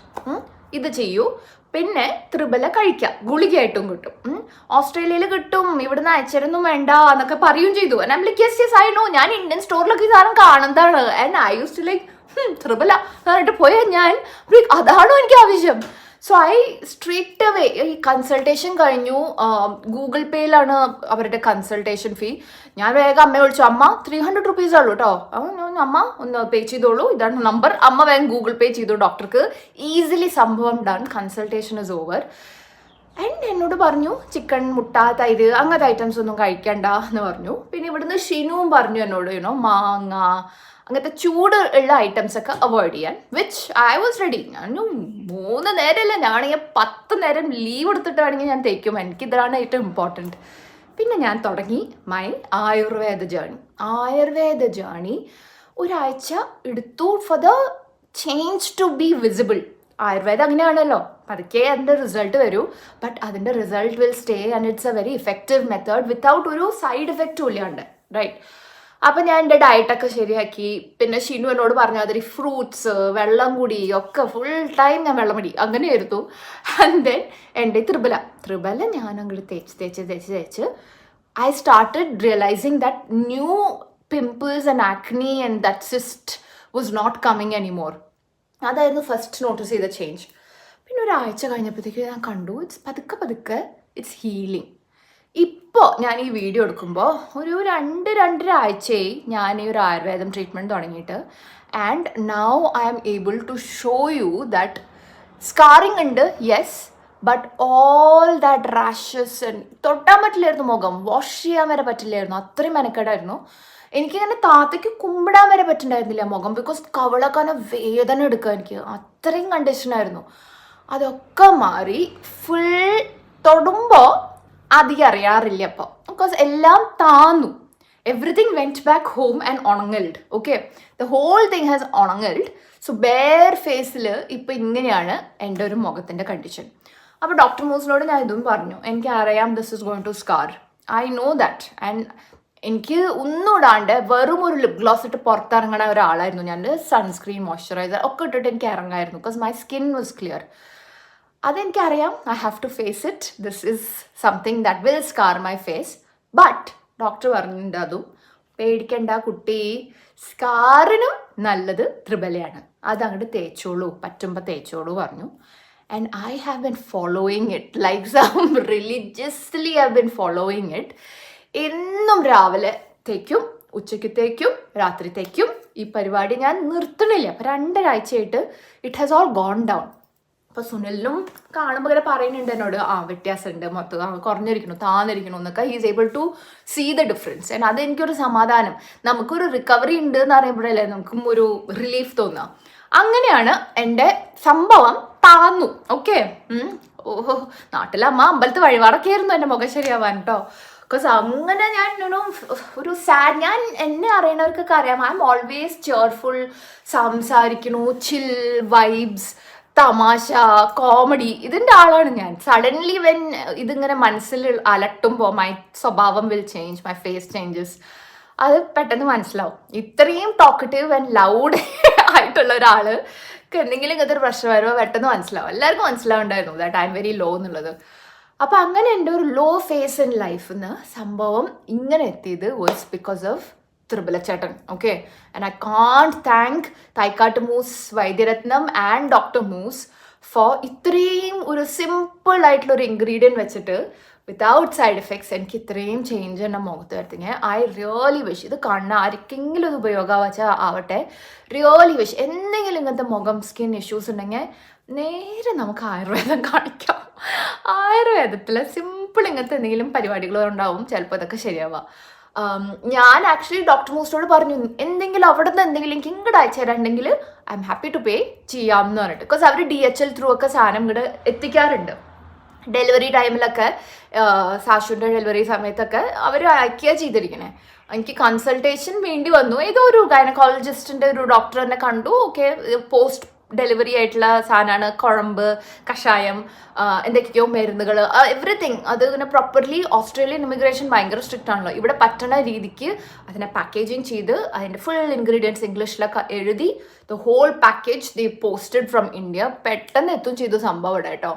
ഇത് ചെയ്യൂ. പിന്നെ ത്രിബല കഴിക്കാം, ഗുളികയായിട്ടും കിട്ടും, ഓസ്ട്രേലിയയിൽ കിട്ടും, ഇവിടുന്ന് അയച്ചരൊന്നും വേണ്ട എന്നൊക്കെ പറയുകയും ചെയ്തു. ഐ നോ, ഞാൻ ഇന്ത്യൻ സ്റ്റോറിലൊക്കെ ഈ സാധനം കാണുന്നതാണ്. And I use to like Thribala എന്നിട്ട് പോയാൽ ഞാൻ അതാണോ എനിക്ക് ആവശ്യം. സോ ഐ സ്ട്രേറ്റ് അവേ ഈ കൺസൾട്ടേഷൻ കഴിഞ്ഞു. ഗൂഗിൾ പേയിലാണ് അവരുടെ കൺസൾട്ടേഷൻ ഫീ. ഞാൻ വേഗം അമ്മയെ വിളിച്ചു, അമ്മ 300 rupees ഉള്ളൂ കേട്ടോ, അമ്മ ഒന്ന് പേ ചെയ്തോളൂ, ഇതാണ് നമ്പർ. അമ്മ വേഗം ഗൂഗിൾ പേ ചെയ്തു ഡോക്ടർക്ക്. ഈസിലി സംഭവം done, consultation is over. And എന്നോട് പറഞ്ഞു ചിക്കൻ, മുട്ട, തൈര് അങ്ങനത്തെ ഐറ്റംസ് ഒന്നും കഴിക്കണ്ട എന്ന് പറഞ്ഞു. പിന്നെ ഇവിടുന്ന് ഷിനുവും പറഞ്ഞു എന്നോട് മാങ്ങ അങ്ങനത്തെ ചൂട് ഉള്ള ഐറ്റംസ് ഒക്കെ അവോയ്ഡ് ചെയ്യാൻ, വിച്ച് ഐ വാസ് റെഡി. ഞാൻ 3 നേരമല്ല, ഞാണെങ്കിൽ 10 നേരം ലീവ് എടുത്തിട്ടാണെങ്കിൽ ഞാൻ തേക്കും, എനിക്കിതാണ് ഏറ്റവും ഇമ്പോർട്ടൻറ്റ്. പിന്നെ ഞാൻ തുടങ്ങി മൈ ആയുർവേദ ജേണി. ഒരാഴ്ച എടുത്തു for the change to be visible. ആയുർവേദം അങ്ങനെയാണല്ലോ, പതുക്കെ അതിൻ്റെ റിസൾട്ട് വരൂ, ബട്ട് അതിൻ്റെ result will stay and it's a very effective method without ഒരു സൈഡ് ഇഫക്റ്റും ഇല്ലാണ്ട്, റൈറ്റ്? അപ്പം ഞാൻ എൻ്റെ ഡയറ്റൊക്കെ ശരിയാക്കി. പിന്നെ ഷിനു എന്നോട് പറഞ്ഞ മാതിരി ഫ്രൂട്ട്സ്, വെള്ളം കുടി ഒക്കെ ഫുൾ ടൈം ഞാൻ വെള്ളം കുടി അങ്ങനെയായിരുന്നു. ആൻഡ് ദെൻ എൻ്റെ ത്രിബല ഞാൻ അങ്ങോട്ട് തേച്ച് I started realising that new pimples and acne and that cyst was not coming anymore. അതായിരുന്നു ഫസ്റ്റ് നോട്ടീസ് ചെയ്ത ചേഞ്ച്. പിന്നെ ഒരാഴ്ച കഴിഞ്ഞപ്പോഴത്തേക്ക് ഞാൻ കണ്ടു ഇറ്റ്സ് പതുക്കെ ഇറ്റ്സ് ഹീലിംഗ്. ഇപ്പോൾ ഞാൻ ഈ വീഡിയോ എടുക്കുമ്പോൾ ഒരു 2-2.5 ആഴ്ചയായി ഞാൻ ഈ ഒരു ആയുർവേദം ട്രീറ്റ്മെൻറ്റ് തുടങ്ങിയിട്ട്. And now I am able to show you that scarring ഉണ്ട്, yes, but all that rashes തൊട്ടാൻ പറ്റില്ലായിരുന്നു, മുഖം വാഷ് ചെയ്യാൻ വരെ പറ്റില്ലായിരുന്നു, അത്രയും മെനക്കേടായിരുന്നു. എനിക്കിങ്ങനെ താത്തയ്ക്ക് കുമ്പിടാൻ വരെ പറ്റുന്നുണ്ടായിരുന്നില്ല മുഖം, ബിക്കോസ് കവളക്കാനെ വേദന എടുക്കുക, എനിക്ക് അത്രയും കണ്ടീഷനായിരുന്നു. അതൊക്കെ മാറി ഫുൾ തൊടുമ്പോൾ അധികം അറിയാറില്ല അപ്പോൾ, ബിക്കോസ് എല്ലാം താന്നു. Everything went back home and ഉണങ്ങൽഡ്. Okay, the whole thing has ഉണങ്ങൽഡ്. സോ ബെയർ ഫേസിൽ ഇപ്പോൾ ഇങ്ങനെയാണ് എൻ്റെ ഒരു മുഖത്തിൻ്റെ കണ്ടീഷൻ. അപ്പോൾ ഡോക്ടർ മൂസിനോട് ഞാൻ ഇതും പറഞ്ഞു, എനിക്കറിയാം this is going to scar, I know that. And എനിക്ക് ഒന്നും ഇടാണ്ട് വെറും ഒരു ലിപ് ഗ്ലോസ് ഇട്ട് പുറത്തിറങ്ങണ ഒരാളായിരുന്നു ഞാൻ. സൺസ്ക്രീൻ, മോയ്സ്ചറൈസർ ഒക്കെ ഇട്ടിട്ട് എനിക്ക് ഇറങ്ങായിരുന്നു, because my skin was clear. അതെനിക്കറിയാം, I have to face it, this is something that will scar my face. But doctor പറഞ്ഞിട്ടുണ്ട് അതും പേടിക്കണ്ട കുട്ടി, സ്കാറിനും നല്ലത് ത്രിബലയാണ്, അതങ്ങോട്ട് തേച്ചോളൂ, പറ്റുമ്പോൾ തേച്ചോളൂ പറഞ്ഞു. And I have been following it like some religiously I have been following it. എന്നും രാവിലെ തേക്കും, ഉച്ചയ്ക്ക് തേക്കും, രാത്രി തേക്കും. ഈ പരിപാടി ഞാൻ നിർത്തണില്ല. അപ്പോൾ 2 ആഴ്ചയായിട്ട് it has all gone down. അപ്പോൾ സുനിലിനും കാണുമ്പോൾ ഇങ്ങനെ പറയുന്നുണ്ട് എന്നോട്, വ്യത്യാസമുണ്ട്, മൊത്തം കുറഞ്ഞിരിക്കണു, താന്നിരിക്കണു എന്നൊക്കെ. He is able to see the difference. And അതെനിക്കൊരു സമാധാനം. നമുക്കൊരു റിക്കവറി ഉണ്ട് എന്ന് പറയുമ്പോഴല്ലേ നമുക്കും ഒരു റിലീഫ് തോന്നുക. അങ്ങനെയാണ് എൻ്റെ സംഭവം താന്നു. ഓക്കെ, ഓഹോ, നാട്ടിലമ്മ അമ്പലത്ത് വഴിപാടൊക്കെ ആയിരുന്നു എൻ്റെ മുഖം ശരിയാവാൻ കേട്ടോ. ബിക്കോസ് അങ്ങനെ ഞാൻ ഒരു സാഡ്, ഞാൻ എന്നെ അറിയണവർക്കൊക്കെ അറിയാം, ഐ എം ഓൾവേസ് ചെയർഫുൾ, സംസാരിക്കണു, ചിൽ വൈബ്സ്, തമാശ, കോമഡി, ഇതിൻ്റെ ആളാണ് ഞാൻ. സഡൻലി വെൻ ഇതിങ്ങനെ മനസ്സിൽ അലട്ടുമ്പോൾ മൈ സ്വഭാവം will change, my face changes. അത് പെട്ടെന്ന് മനസ്സിലാവും. ഇത്രയും ടോക്കറ്റീവ് ആൻഡ് ലൗഡ് ആയിട്ടുള്ള ഒരാൾക്ക് എന്തെങ്കിലും ഇങ്ങനത്തെ ഒരു പ്രശ്നം വരുമ്പോൾ പെട്ടെന്ന് മനസ്സിലാവും. എല്ലാവർക്കും മനസ്സിലാവുണ്ടായിരുന്നു that I'm very low എന്നുള്ളത്. അപ്പോൾ അങ്ങനെ എൻ്റെ ഒരു ലോ ഫേസ് ഇൻ ലൈഫിൽ നിന്ന് സംഭവം ഇങ്ങനെ എത്തിയത് വാസ് ബിക്കോസ് ഓഫ് ത്രിബലച്ചേട്ടൻ. Okay, and I can't thank Thaikkattu Mooss Vaidyaratnam and doctor Mooss for ഇത്രയും ഒരു സിമ്പിൾ ആയിട്ടുള്ള ഒരു ഇൻഗ്രീഡിയൻറ്റ് വെച്ചിട്ട് വിതൗട്ട് സൈഡ് എഫക്ട്സ് എനിക്ക് ഇത്രയും ചേഞ്ച് എൻ്റെ മുഖത്ത് വരുത്തിങ്ങ. ഐ റിയലി വിഷ് ഇത് കാണുന്ന ആർക്കെങ്കിലും ഇത് ഉപയോഗം ആവട്ടെ. റിയലി വിഷ് എന്തെങ്കിലും ഇങ്ങനത്തെ മുഖം സ്കിൻ ഇഷ്യൂസ് ഉണ്ടെങ്കിൽ നേരെ നമുക്ക് ആയുർവേദം കാണിക്കാം. ആയുർവേദത്തിൽ സിമ്പിൾ ഇങ്ങനത്തെ എന്തെങ്കിലും പരിപാടികളുണ്ടാവും, ചിലപ്പോൾ ഇതൊക്കെ ശരിയാവുക. ഞാൻ ആക്ച്വലി ഡോക്ടർ മൂസിനോട് പറഞ്ഞു എന്തെങ്കിലും അവിടെ നിന്ന് എന്തെങ്കിലും എനിക്ക് ഇങ്ങോട്ട് അയച്ചു തരാണ്ടെങ്കിൽ I'm happy to pay ചെയ്യാം എന്ന് പറഞ്ഞിട്ട്. ബിക്കോസ് അവർ DHL ത്രൂ ഒക്കെ സാധനം ഇങ്ങോട്ട് എത്തിക്കാറുണ്ട്. ഡെലിവറി ടൈമിലൊക്കെ സാഷുവിൻ്റെ ഡെലിവറി സമയത്തൊക്കെ അവർ അയക്കുക ചെയ്തിരിക്കണേ. എനിക്ക് കൺസൾട്ടേഷൻ വേണ്ടി വന്നു. ഏതോ ഒരു ഗൈനക്കോളജിസ്റ്റിൻ്റെ ഒരു ഡോക്ടർ എന്നെ കണ്ടു. ഓക്കെ, പോസ്റ്റ് ഡെലിവറി ആയിട്ടുള്ള സാധനമാണ്, കുഴമ്പ്, കഷായം, എന്തൊക്കെയോ മരുന്നുകൾ, എവറിത്തിങ്. അത് ഇങ്ങനെ പ്രോപ്പർലി ഓസ്ട്രേലിയൻ ഇമിഗ്രേഷൻ ഭയങ്കര സ്ട്രിക്റ്റ് ആണല്ലോ. ഇവിടെ പറ്റണ രീതിക്ക് അതിനെ പാക്കേജിങ് ചെയ്ത് അതിൻ്റെ ഫുൾ ഇൻഗ്രീഡിയൻസ് ഇംഗ്ലീഷിലൊക്കെ എഴുതി the whole package they posted from India. പെട്ടെന്ന് എത്തും ചെയ്തു സംഭവം ഇവിടെ കേട്ടോ.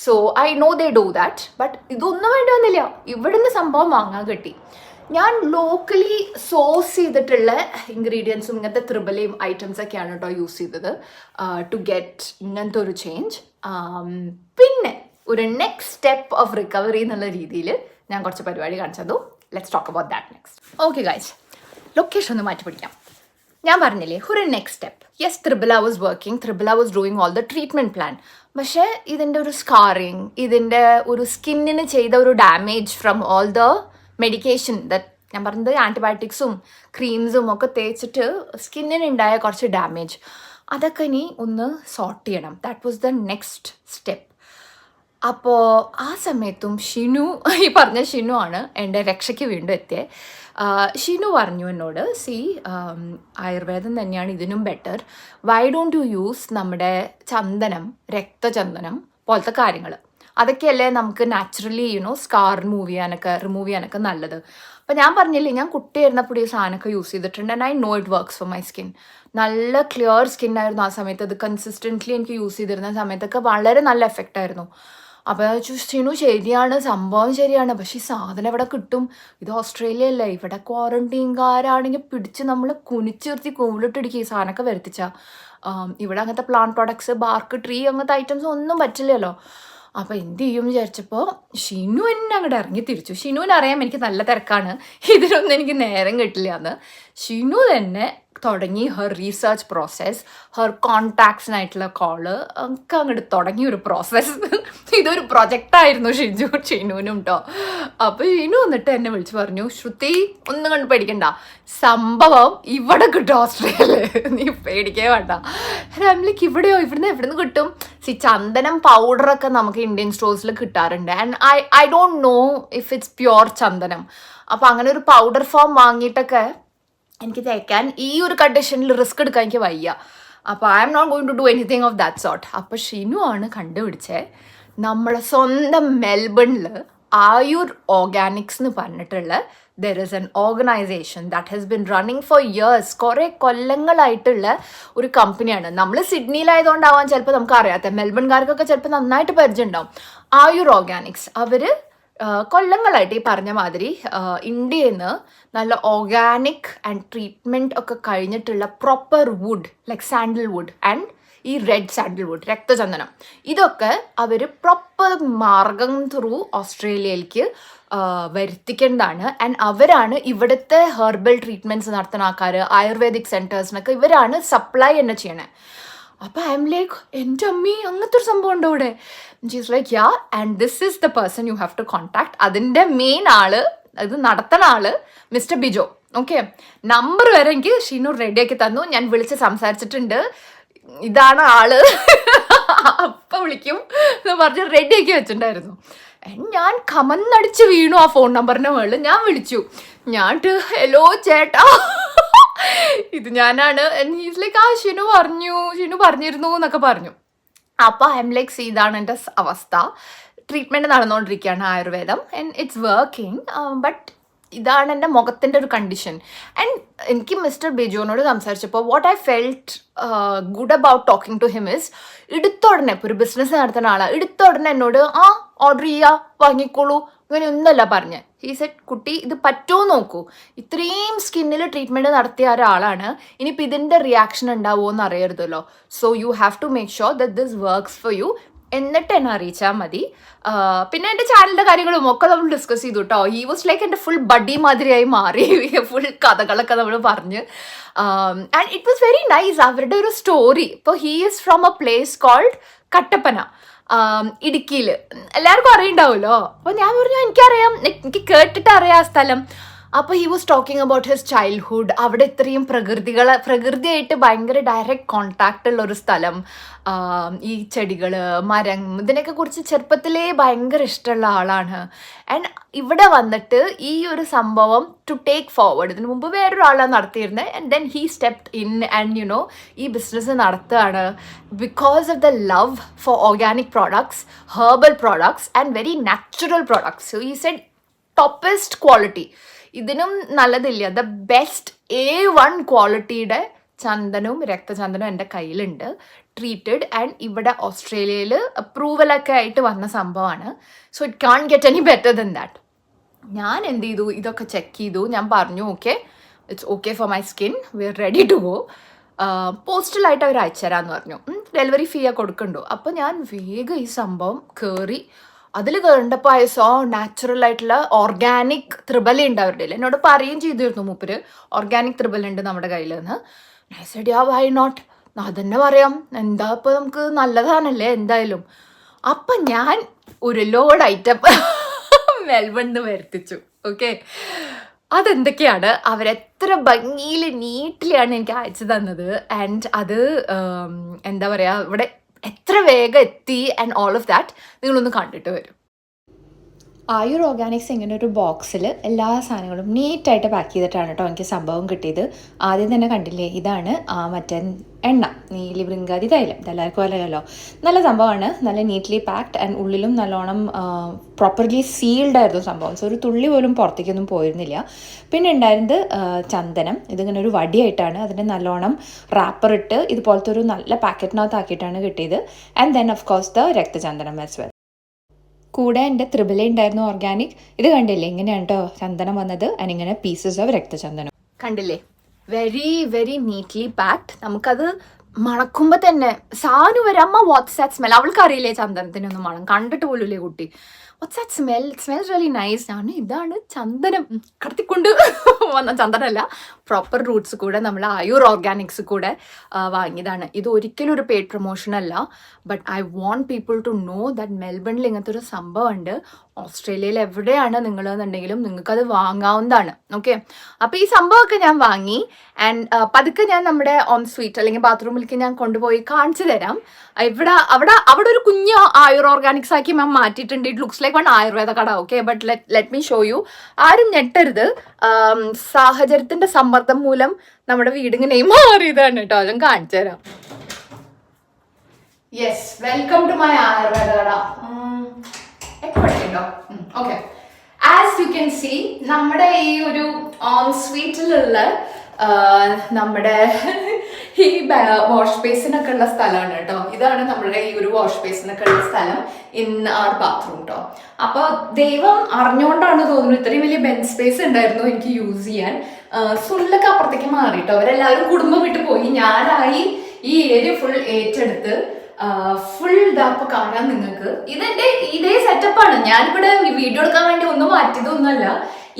So I know they do that. But ഇതൊന്നും വേണ്ടി വന്നില്ല, ഇവിടുന്ന് സംഭവം വാങ്ങാൻ കിട്ടി. ഞാൻ ലോക്കലി സോഴ്സ് ചെയ്തിട്ടുള്ള ഇൻഗ്രീഡിയൻസും ഇങ്ങനത്തെ ത്രിബലയും ഐറ്റംസൊക്കെയാണ് കേട്ടോ യൂസ് ചെയ്തത് ടു ഗെറ്റ് ഇങ്ങനത്തെ ഒരു ചേഞ്ച്. പിന്നെ ഒരു നെക്സ്റ്റ് സ്റ്റെപ്പ് ഓഫ് റിക്കവറി എന്നുള്ള രീതിയിൽ ഞാൻ കുറച്ച് പരിപാടി കാണിച്ചതു. Let's talk about that next. Okay guys, location ഒന്ന് മാറ്റി പിടിക്കാം. ഞാൻ പറഞ്ഞില്ലേ ഒരു next step. Yes, Thribala was working, Thribala was doing all the treatment plan. പക്ഷേ ഇതിൻ്റെ ഒരു സ്കാറിങ്, ഇതിൻ്റെ ഒരു സ്കിന്നിന് ചെയ്ത ഒരു damage from all the medication that ഞാൻ പറഞ്ഞത് ആൻറ്റിബയോട്ടിക്സും ക്രീംസും ഒക്കെ തേച്ചിട്ട് സ്കിന്നിനുണ്ടായ കുറച്ച് ഡാമേജ്, അതൊക്കെ ഇനി ഒന്ന് സോർട്ട് ചെയ്യണം. That was the next step. അപ്പോൾ ആ സമയത്തും ഷിനു, ഈ പറഞ്ഞ ഷിനു ആണ് എൻ്റെ രക്ഷയ്ക്ക് വീണ്ടും എത്തിയത്. ഷിനു പറഞ്ഞു എന്നോട്, ആയുർവേദം തന്നെയാണ് ഇതിനും better, Y don't you use നമ്മുടെ ചന്ദനം, രക്തചന്ദനം പോലത്തെ കാര്യങ്ങൾ, അതൊക്കെയല്ലേ നമുക്ക് നാച്ചുറലി സ്കാർ റിമൂവ് ചെയ്യാനൊക്കെ നല്ലത്. അപ്പം ഞാൻ പറഞ്ഞില്ലേ, ഞാൻ കുട്ടിയായിരുന്നപ്പോൾ ഈ സാധനമൊക്കെ യൂസ് ചെയ്തിട്ടുണ്ട്. And I know it works for my skin. നല്ല ക്ലിയർ സ്കിന്നായിരുന്നു ആ സമയത്ത്. അത് കൺസിസ്റ്റൻ്റ്ലി എനിക്ക് യൂസ് ചെയ്തിരുന്ന സമയത്തൊക്കെ വളരെ നല്ല എഫക്റ്റ് ആയിരുന്നു. അപ്പോൾ ഷിനു ശരിയാണ്, സംഭവം ശരിയാണ്, പക്ഷേ ഈ സാധനം എവിടെ കിട്ടും? ഇത് ഓസ്ട്രേലിയ അല്ലേ, ഇവിടെ ക്വാറന്റീൻകാരാണെങ്കിൽ പിടിച്ച് നമ്മൾ കുനിച്ചിർത്തി കൂവിലിട്ടിടിക്കുക ഈ സാധനമൊക്കെ വരുത്തിച്ചാൽ. ഇവിടെ അങ്ങനത്തെ പ്ലാന്റ് പ്രോഡക്ട്സ്, ബാർക്ക്, ട്രീ, അങ്ങനത്തെ ഐറ്റംസ് ഒന്നും പറ്റില്ലല്ലോ. അപ്പോൾ എന്ത് ചെയ്യും വിചാരിച്ചപ്പോൾ ഷിനു എന്നെ അങ്ങോട്ട് ഇറങ്ങി തിരിച്ചു. ഷിനുവിനറിയാം എനിക്ക് നല്ല തിരക്കാണ്, ഇതിനൊന്നും എനിക്ക് നേരം കിട്ടില്ല എന്ന്. ഷിനു തന്നെ തുടങ്ങി ഹെർ റീസർച്ച് പ്രോസസ്സ്, ഹെർ കോണ്ടാക്ട്സിനായിട്ടുള്ള കോള് ഒക്കെ അങ്ങോട്ട് തുടങ്ങി ഒരു പ്രോസസ്സ്. ഇതൊരു പ്രൊജക്റ്റായിരുന്നു ഷിനുവിനും കേട്ടോ. അപ്പോൾ ഷിനു വന്നിട്ട് എന്നെ വിളിച്ച് പറഞ്ഞു, ശ്രുതി ഒന്നും കണ്ട് പേടിക്കണ്ട, സംഭവം ഇവിടെ കിട്ടും ഓസ്ട്രേലിയയിൽ, നീ പേടിക്കേ വേണ്ട. ഫാമിലിക്ക് ഇവിടെയോ, എവിടുന്ന് കിട്ടും? ചന്ദനം പൗഡറൊക്കെ നമുക്ക് ഇന്ത്യൻ സ്റ്റോഴ്സിൽ കിട്ടാറുണ്ട്. And I don't know if it's pure ചന്ദനം. അപ്പോൾ അങ്ങനെ ഒരു പൗഡർ ഫോം വാങ്ങിയിട്ടൊക്കെ എനിക്ക് തേക്കാൻ ഈ ഒരു കണ്ടീഷനിൽ റിസ്ക് എടുക്കാൻ എനിക്ക് വയ്യ. അപ്പോൾ I'm not going to do anything of that sort. അപ്പോൾ ഷിനു ആണ് കണ്ടുപിടിച്ചത്, നമ്മളെ സ്വന്തം മെൽബണിൽ ആയുർ ഓർഗാനിക്സ് എന്ന് പറഞ്ഞിട്ടുള്ള there is an organization that has been running for years, കുറേ കൊല്ലങ്ങളായിട്ടുള്ള ഒരു കമ്പനിയാണ്. നമ്മൾ സിഡ്നിയിലായതുകൊണ്ടാവാൻ ചിലപ്പോൾ നമുക്ക് അറിയാത്ത, മെൽബൺകാർക്കൊക്കെ ചിലപ്പോൾ നന്നായിട്ട് പരിചയം ഉണ്ടാവും. ആയുർ ഓർഗാനിക്സ് അവർ കൊല്ലങ്ങളായിട്ട് ഈ പറഞ്ഞ മാതിരി ഇന്ത്യയിൽ നിന്ന് നല്ല ഓർഗാനിക് ആൻഡ് ട്രീറ്റ്മെൻറ്റ് ഒക്കെ കഴിഞ്ഞിട്ടുള്ള proper wood like sandal wood and ഈ റെഡ് സാൻഡൽ വുഡ്, രക്തചന്ദനം, ഇതൊക്കെ അവർ പ്രോപ്പർ മാർഗം ത്രൂ ഓസ്ട്രേലിയയിലേക്ക് വരുത്തിക്കേണ്ടതാണ്. ആൻഡ് അവരാണ് ഇവിടുത്തെ ഹെർബൽ ട്രീറ്റ്മെൻറ്റ്സ് നടത്തുന്ന ആൾക്കാർ, ആയുർവേദിക് സെൻറ്റേഴ്സിനൊക്കെ ഇവരാണ് സപ്ലൈ തന്നെ ചെയ്യണേ. അപ്പോൾ ഐ എം ലൈക്ക്, എൻ്റെ അമ്മി അങ്ങനത്തെ ഒരു സംഭവം ഉണ്ടോ ഇവിടെ? She's like yeah, and this is the person you have to contact. അതിൻ്റെ മെയിൻ ആള്, ഇത് നടത്തുന്ന ആള് മിസ്റ്റർ ബിജോ. ഓക്കെ, നമ്പർ വരെ എനിക്ക് ഷീനു റെഡിയാക്കി തന്നു, ഞാൻ വിളിച്ച് സംസാരിച്ചിട്ടുണ്ട്, ഇതാണ് ആള്, അപ്പം വിളിക്കും എന്ന് പറഞ്ഞ് റെഡിയാക്കി വെച്ചിട്ടുണ്ടായിരുന്നു. ഞാൻ കമന്നടിച്ച് വീണു ആ ഫോൺ നമ്പറിൻ്റെ മുകളിൽ. ഞാൻ വിളിച്ചു, ഞാൻ ഹലോ ചേട്ടാ ഇത് ഞാനാണ്. ഹീസ് ലൈക്ക് ഷിനു പറഞ്ഞിരുന്നു എന്നൊക്കെ പറഞ്ഞു. അപ്പോൾ ഐ എം ലൈക്ക്, ഇതാണ് എൻ്റെ അവസ്ഥ, ട്രീറ്റ്മെൻറ്റ് നടന്നുകൊണ്ടിരിക്കുകയാണ് ആയുർവേദം, ആൻഡ് ഇറ്റ്സ് വർക്കിംഗ്, ബട്ട് ഇതാണ് എൻ്റെ മുഖത്തിൻ്റെ ഒരു കണ്ടീഷൻ. ആൻഡ് എനിക്ക് മിസ്റ്റർ ബിജുവിനോട് സംസാരിച്ചപ്പോൾ what I felt good about talking to him is, എടുത്തോടനെ ഇപ്പോൾ ഒരു ബിസിനസ് നടത്തുന്ന ആളാണ്, എടുത്തോടനെ എന്നോട് ഓർഡർ ചെയ്യുക, വാങ്ങിക്കോളൂ, ഇങ്ങനെ ഒന്നല്ല പറഞ്ഞ്. ഹീ സെഡ് കുട്ടി ഇത് പറ്റുമോ നോക്കൂ, ഇത്രയും സ്കിന്നിൽ ട്രീറ്റ്മെൻറ്റ് നടത്തിയ ഒരാളാണ്, ഇനിയിപ്പോൾ ഇതിൻ്റെ റിയാക്ഷൻ ഉണ്ടാവുമോ എന്ന് അറിയരുതല്ലോ. So you have to make sure that this works for you, എന്നിട്ട് എന്നെ അറിയിച്ചാൽ മതി. പിന്നെ എൻ്റെ ചാനലിൻ്റെ കാര്യങ്ങളും ഒക്കെ നമ്മൾ ഡിസ്കസ് ചെയ്തു കേട്ടോ. ഹി വാസ് ലൈക്ക് എൻ്റെ ഫുൾ ബഡി മാതിരിയായി മാറി, ഫുൾ കഥകളൊക്കെ നമ്മൾ പറഞ്ഞ്. And it was very nice അവരുടെ ഒരു സ്റ്റോറി. ഇപ്പോൾ he is from a place called Kattappana, ഇടുക്കിയിൽ. എല്ലാവർക്കും അറിയണ്ടാവുമല്ലോ. അപ്പോൾ ഞാൻ പറഞ്ഞു എനിക്കറിയാം, എനിക്ക് കേട്ടിട്ട് അറിയാം ആ സ്ഥലം. അപ്പോൾ he was talking about his childhood. അവിടെ ഇത്രയും പ്രകൃതിയായിട്ട് ഭയങ്കര ഡയറക്റ്റ് കോണ്ടാക്റ്റ് ഉള്ള ഒരു സ്ഥലം, ഈ ചെടികൾ, മരം, ഇതിനൊക്കെ കുറിച്ച് ചെറുപ്പത്തിലേ ഭയങ്കര ഇഷ്ടമുള്ള ആളാണ്. ആൻഡ് ഇവിടെ വന്നിട്ട് ഈ ഒരു സംഭവം ടു ടേക്ക് ഫോർവേഡ്, ഇതിനു മുമ്പ് വേറൊരാളാണ് നടത്തിയിരുന്നത്. And then he stepped in and you know ഈ ബിസിനസ് നടത്തുകയാണ് because of the love for organic products, herbal products and very natural products. So he said ടോപ്പസ്റ്റ് quality, ഇതിനും നല്ലതില്ല, ദ ബെസ്റ്റ് A1 ക്വാളിറ്റിയുടെ ചന്ദനവും രക്തചന്ദനവും എൻ്റെ കയ്യിലുണ്ട്, treated. And ഇവിടെ ഓസ്ട്രേലിയയിൽ അപ്രൂവലൊക്കെ ആയിട്ട് വന്ന സംഭവമാണ്. So it can get any better than that. ഞാൻ എന്ത് ചെയ്തു, ഇതൊക്കെ ചെക്ക് ചെയ്തു. ഞാൻ പറഞ്ഞു okay, it's okay for my skin, we are ready to go. പോസ്റ്റലായിട്ട് അവർ അയച്ചുതരാമെന്ന് പറഞ്ഞു. ഡെലിവറി ഫീ കൊടുക്കണ്ടോ. അപ്പോൾ ഞാൻ വേഗം ഈ സംഭവം കയറി. അതിൽ കണ്ടപ്പോൾ സോ നാച്ചുറൽ ആയിട്ടുള്ള ഓർഗാനിക് ത്രിബല ഉണ്ട് അവരുടെ. എന്നോട് പറയുകയും ചെയ്തിരുന്നു മൂപ്പര്, ഓർഗാനിക് ത്രിബല ഉണ്ട് നമ്മുടെ കയ്യിൽ നിന്ന്. യാ വൈ നോട്ട്, അതന്നെ പറയാം, എന്താ ഇപ്പോൾ നമുക്ക് നല്ലതാണല്ലേ എന്തായാലും. അപ്പം ഞാൻ ഒരു ലോഡ് ഐറ്റം മെൽബണിൽ വരുത്തിച്ചു. ഓക്കെ, അതെന്തൊക്കെയാണ്, അവരെത്ര ഭംഗിയിൽ നീറ്റിലാണ് എനിക്ക് അയച്ചു തന്നത്. ആൻഡ് അത് എന്താ പറയുക, ഇവിടെ എത്ര വേഗം എത്തി ആൻഡ് ഓൾ ഓഫ് ദാറ്റ് നിങ്ങളൊന്ന് കണ്ടിട്ട് വരും. ആയുർ ഓർഗാനിക്സ് ഇങ്ങനെ ഒരു ബോക്സിൽ എല്ലാ സാധനങ്ങളും നീറ്റായിട്ട് പാക്ക് ചെയ്തിട്ടാണ് കേട്ടോ എനിക്ക് സംഭവം കിട്ടിയത്. ആദ്യം തന്നെ കണ്ടില്ലേ, ഇതാണ് മറ്റേ എണ്ണ, നീലി വൃങ്കാതി തൈലം, ഇതെല്ലാവർക്കും അറിയാമല്ലോ. നല്ല സംഭവമാണ്, നല്ല നീറ്റ്ലി പാക്ഡ് ആൻഡ് ഉള്ളിലും നല്ലോണം പ്രോപ്പർലി സീൽഡ് ആയിരുന്നു സംഭവം. സോ ഒരു തുള്ളി പോലും പുറത്തേക്കൊന്നും പോയിരുന്നില്ല. പിന്നെ ഉണ്ടായിരുന്നത് ചന്ദനം, ഇതിങ്ങനെ ഒരു വടിയായിട്ടാണ്, അതിന് നല്ലോണം റാപ്പർ ഇട്ട് ഇതുപോലത്തെ ഒരു നല്ല പാക്കറ്റിനകത്താക്കിയിട്ടാണ് കിട്ടിയത്. And then of course the raktachandanam as well. കൂടെ എൻ്റെ ത്രിബല ഉണ്ടായിരുന്നു ഓർഗാനിക്. ഇത് കണ്ടില്ലേ, ഇങ്ങനെയാണ് കേട്ടോ ചന്ദനം വന്നത്. അതിനിങ്ങനെ പീസസ് ഓഫ് രക്തചന്ദനം കണ്ടില്ലേ, വെരി വെരി നീറ്റ്ലി പാക്ഡ്. നമുക്കത് മണക്കുമ്പോൾ തന്നെ സാനു വരെ അമ്മ വാട്ട്സ് ദാറ്റ് സ്മെൽ, അവൾക്ക് അറിയില്ലേ ചന്ദനത്തിനൊന്നും മണം, കണ്ടിട്ട് പോലുമില്ലേ കുട്ടി. What's that smell, it smells really nice. ഞാൻ ഇതാണ് ചന്ദനം, കടത്തിക്കൊണ്ട് വന്ന ചന്ദനമല്ല, പ്രോപ്പർ റൂട്ട്സ് കൂടെ നമ്മൾ ആയുർ ഓർഗാനിക്സ് കൂടെ വാങ്ങിയതാണ്. ഇത് ഒരിക്കലും ഒരു പെയ്ഡ് പ്രൊമോഷൻ അല്ല, but I want people to know that മെൽബണിൽ ഇങ്ങനത്തെ ഒരു സംഭവം ഉണ്ട്. ഓസ്ട്രേലിയയിൽ എവിടെയാണ് നിങ്ങളെന്നുണ്ടെങ്കിലും നിങ്ങൾക്കത് വാങ്ങാവുന്നതാണ്. ഓക്കെ, അപ്പോൾ ഈ സംഭവമൊക്കെ ഞാൻ വാങ്ങി. ആൻഡ് പതുക്കെ ഞാൻ നമ്മുടെ ഓൺ സ്വീറ്റ് അല്ലെങ്കിൽ ബാത്റൂമിലേക്ക് ഞാൻ കൊണ്ടുപോയി കാണിച്ചു തരാം. അവിടെ ഒരു കുഞ്ഞ് ആയുർ ഓർഗാനിക്സ് ആക്കി ഞാൻ മാറ്റിയിട്ടുണ്ട്. It looks like one Ayurveda kada. Okay, but let me show you. ആരും ഞെട്ടരുത്, സാഹചര്യത്തിന്റെ സമ്മർദ്ദം മൂലം നമ്മുടെ വീടിങ്ങനെയും മാറിയതാണ് കേട്ടോ. ഞാൻ കാണിച്ചു തരാം. Yes, welcome to my Ayurveda kada. Okay, as you can see നമ്മുടെ ഈ ഒരു ഓൺ സ്വീറ്റിലുള്ള നമ്മുടെ ഈ വാഷ് ബേസിനൊക്കെ ഉള്ള സ്ഥലമാണ് കേട്ടോ. ഇതാണ് നമ്മുടെ ഈ ഒരു വാഷ് ബേസിനൊക്കെ ഉള്ള സ്ഥലം ഇൻ ആർ ബാത്റൂം കേട്ടോ. അപ്പോൾ ദൈവം അറിഞ്ഞുകൊണ്ടാണ് തോന്നുന്നു ഇത്രയും വലിയ ബെഞ്ച് സ്പേസ് ഉണ്ടായിരുന്നു എനിക്ക് യൂസ് ചെയ്യാൻ. സുല്ലൊക്കെ അപ്പുറത്തേക്ക് മാറി കേട്ടോ, അവരെല്ലാവരും കുടുംബം വിട്ട് പോയി. ഞാനായി ഈ ഏരിയ ഫുൾ ഏറ്റെടുത്ത് ഫുൾ ഇതാപ്പൊ കാണാൻ നിങ്ങൾക്ക്. ഇതെന്റെ ഇതേ സെറ്റപ്പാണ്. ഞാനിവിടെ വീഡിയോ എടുക്കാൻ വേണ്ടി ഒന്നും മാറ്റിയതൊന്നുമല്ല,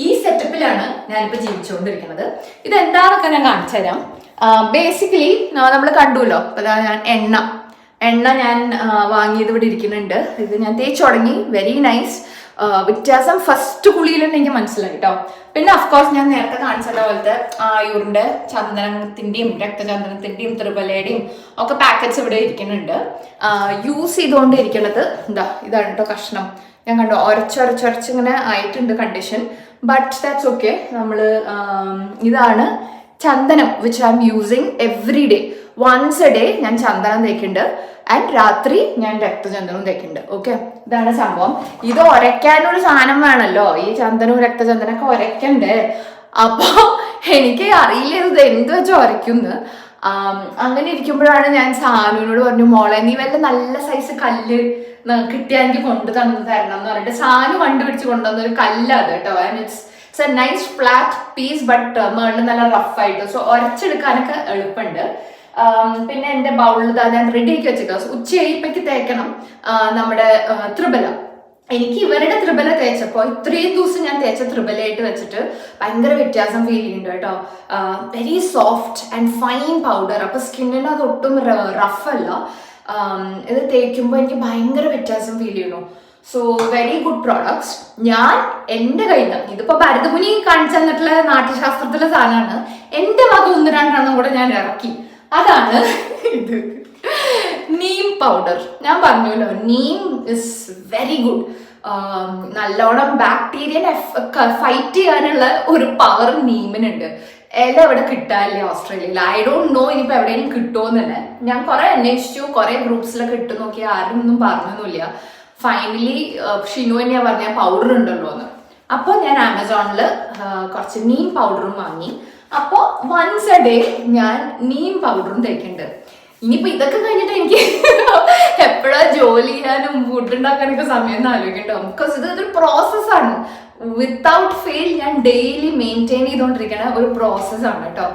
ഈ സെറ്റപ്പിലാണ് ഞാനിപ്പോൾ ജീവിച്ചുകൊണ്ടിരിക്കുന്നത്. ഇതെന്താണെന്നൊക്കെ ഞാൻ കാണിച്ചു തരാം. ബേസിക്കലി നമ്മൾ കണ്ടുല്ലോ, അതാ ഞാൻ എണ്ണ ഞാൻ വാങ്ങിയത് ഇവിടെ ഇരിക്കുന്നുണ്ട്. ഇത് ഞാൻ തേച്ച് തുടങ്ങി, വെരി നൈസ്. വ്യത്യാസം ഫസ്റ്റ് കുളിയിൽ തന്നെ എനിക്ക് മനസ്സിലായി കേട്ടോ. പിന്നെ അഫ്കോഴ്സ് ഞാൻ നേരത്തെ കാണിച്ചത് പോലത്തെ ആയുറിന്റെ ചന്ദനത്തിന്റെയും രക്തചന്ദനത്തിന്റെയും ത്രിബലയുടെയും ഒക്കെ പാക്കറ്റ്സ് ഇവിടെ ഇരിക്കുന്നുണ്ട്. യൂസ് ചെയ്തുകൊണ്ടിരിക്കുന്നത് ഇതാണ് കേട്ടോ കഷ്ണം. ഞാൻ കണ്ടോ ഒരച്ചൊരച്ചൊരച്ച് ഇങ്ങനെ ആയിട്ടുണ്ട് കണ്ടീഷൻ, ബട്ട് ദാറ്റ്സ് ഓക്കെ. നമ്മൾ ഇതാണ് ചന്ദനം which I'm using every day. Once a day ഞാൻ ചന്ദനം തേക്കുന്നുണ്ട് ആൻഡ് രാത്രി ഞാൻ രക്തചന്ദനവും തേക്കുന്നുണ്ട്. ഓക്കെ, ഇതാണ് സംഭവം. ഇത് ഉരയ്ക്കാനൊരു സാധനം വേണമല്ലോ, ഈ ചന്ദനവും രക്തചന്ദനൊക്കെ ഉരയ്ക്കണ്ടേ. അപ്പൊ എനിക്ക് അറിയില്ല ഇത് എന്ത് വെച്ച് ഉരയ്ക്കുന്ന്. അങ്ങനെ ഇരിക്കുമ്പോഴാണ് ഞാൻ സാനുവിനോട് പറഞ്ഞു, മോളെ നീ വല്ല നല്ല സൈസ് കല്ല് കിട്ടിയാൽ എനിക്ക് കൊണ്ടു തരണം എന്ന് പറഞ്ഞിട്ട് സാനു കണ്ടുപിടിച്ച് കൊണ്ടുവന്ന ഒരു കല്ലാണ് കേട്ടോ. And it's a nice flat piece, but മേളിൽ നല്ല റഫായിട്ട്, സോ ഉരച്ചെടുക്കാനൊക്കെ എളുപ്പമുണ്ട്. പിന്നെ എൻ്റെ ബൗളിൽ ഞാൻ റെഡി ആക്കി വെച്ചേക്കാം. ഉച്ചയായിപ്പേക്ക് തേക്കണം നമ്മുടെ ത്രിബല. എനിക്ക് ഇവരുടെ ത്രിബല തേച്ചപ്പോൾ ഇത്രയും ദിവസം ഞാൻ തേച്ച ത്രിബലയായിട്ട് വെച്ചിട്ട് ഭയങ്കര വ്യത്യാസം ഫീൽ ചെയ്യുന്നുണ്ട് കേട്ടോ. Very soft and fine powder. അപ്പൊ സ്കിന്നിന് അത് ഒട്ടും റഫല്ല. ഇത് തേക്കുമ്പോൾ എനിക്ക് ഭയങ്കര വ്യത്യാസം ഫീൽ ചെയ്യുന്നു. So very good products. ഞാൻ എൻ്റെ കയ്യിൽ നിന്ന് ഇതിപ്പോ ഭരതമുനി കാണിച്ചു തന്നിട്ടുള്ള നാട്യശാസ്ത്രത്തിലെ സാധനമാണ്. എൻ്റെ വക 1-2 കൂടെ ഞാൻ ഇറക്കി. അതാണ് ഇത് നീം പൗഡർ. ഞാൻ പറഞ്ഞല്ലോ, നീം ഇസ് വെരി ഗുഡ്. നല്ലോണം ബാക്ടീരിയനെ ഫൈറ്റ് ചെയ്യാനുള്ള ഒരു പവർ നീമിനുണ്ട്. ഇല ഇവിടെ കിട്ടാനില്ല ഓസ്ട്രേലിയയിൽ. ഐ ഡോണ്ട് നോ ഇനിയിപ്പോ എവിടെയെങ്കിലും കിട്ടുമോന്ന് തന്നെ. ഞാൻ കുറെ അന്വേഷിച്ചു, കുറെ ഗ്രൂപ്പ്സിലൊക്കെ ഇട്ട് നോക്കി, ആരും ഒന്നും പറഞ്ഞൊന്നുമില്ല. ഫൈനലി ഷിനു തന്നെയാ പറഞ്ഞ പൗഡർ ഉണ്ടല്ലോ എന്ന്. അപ്പൊ ഞാൻ ആമസോണിൽ കുറച്ച് നീം പൗഡറും വാങ്ങി. അപ്പോൾ വൺസ് എ ഡേ ഞാൻ നീം പൗഡറും തേക്കുന്നുണ്ട്. ഇനിയിപ്പോ ഇതൊക്കെ കഴിഞ്ഞിട്ട് എനിക്ക് എപ്പോഴാ ജോലി ചെയ്യാനും ഫുഡ് ഉണ്ടാക്കാനൊക്കെ സമയം എന്ന് ആലോചിക്കട്ടോ. ബിക്കോസ് ഇതൊരു പ്രോസസ്സാണ്. വിത്തൗട്ട് ഫെയിൽ ഞാൻ ഡെയിലി മെയിൻറ്റെയിൻ ചെയ്തുകൊണ്ടിരിക്കുന്ന ഒരു പ്രോസസ്സാണ് കേട്ടോ.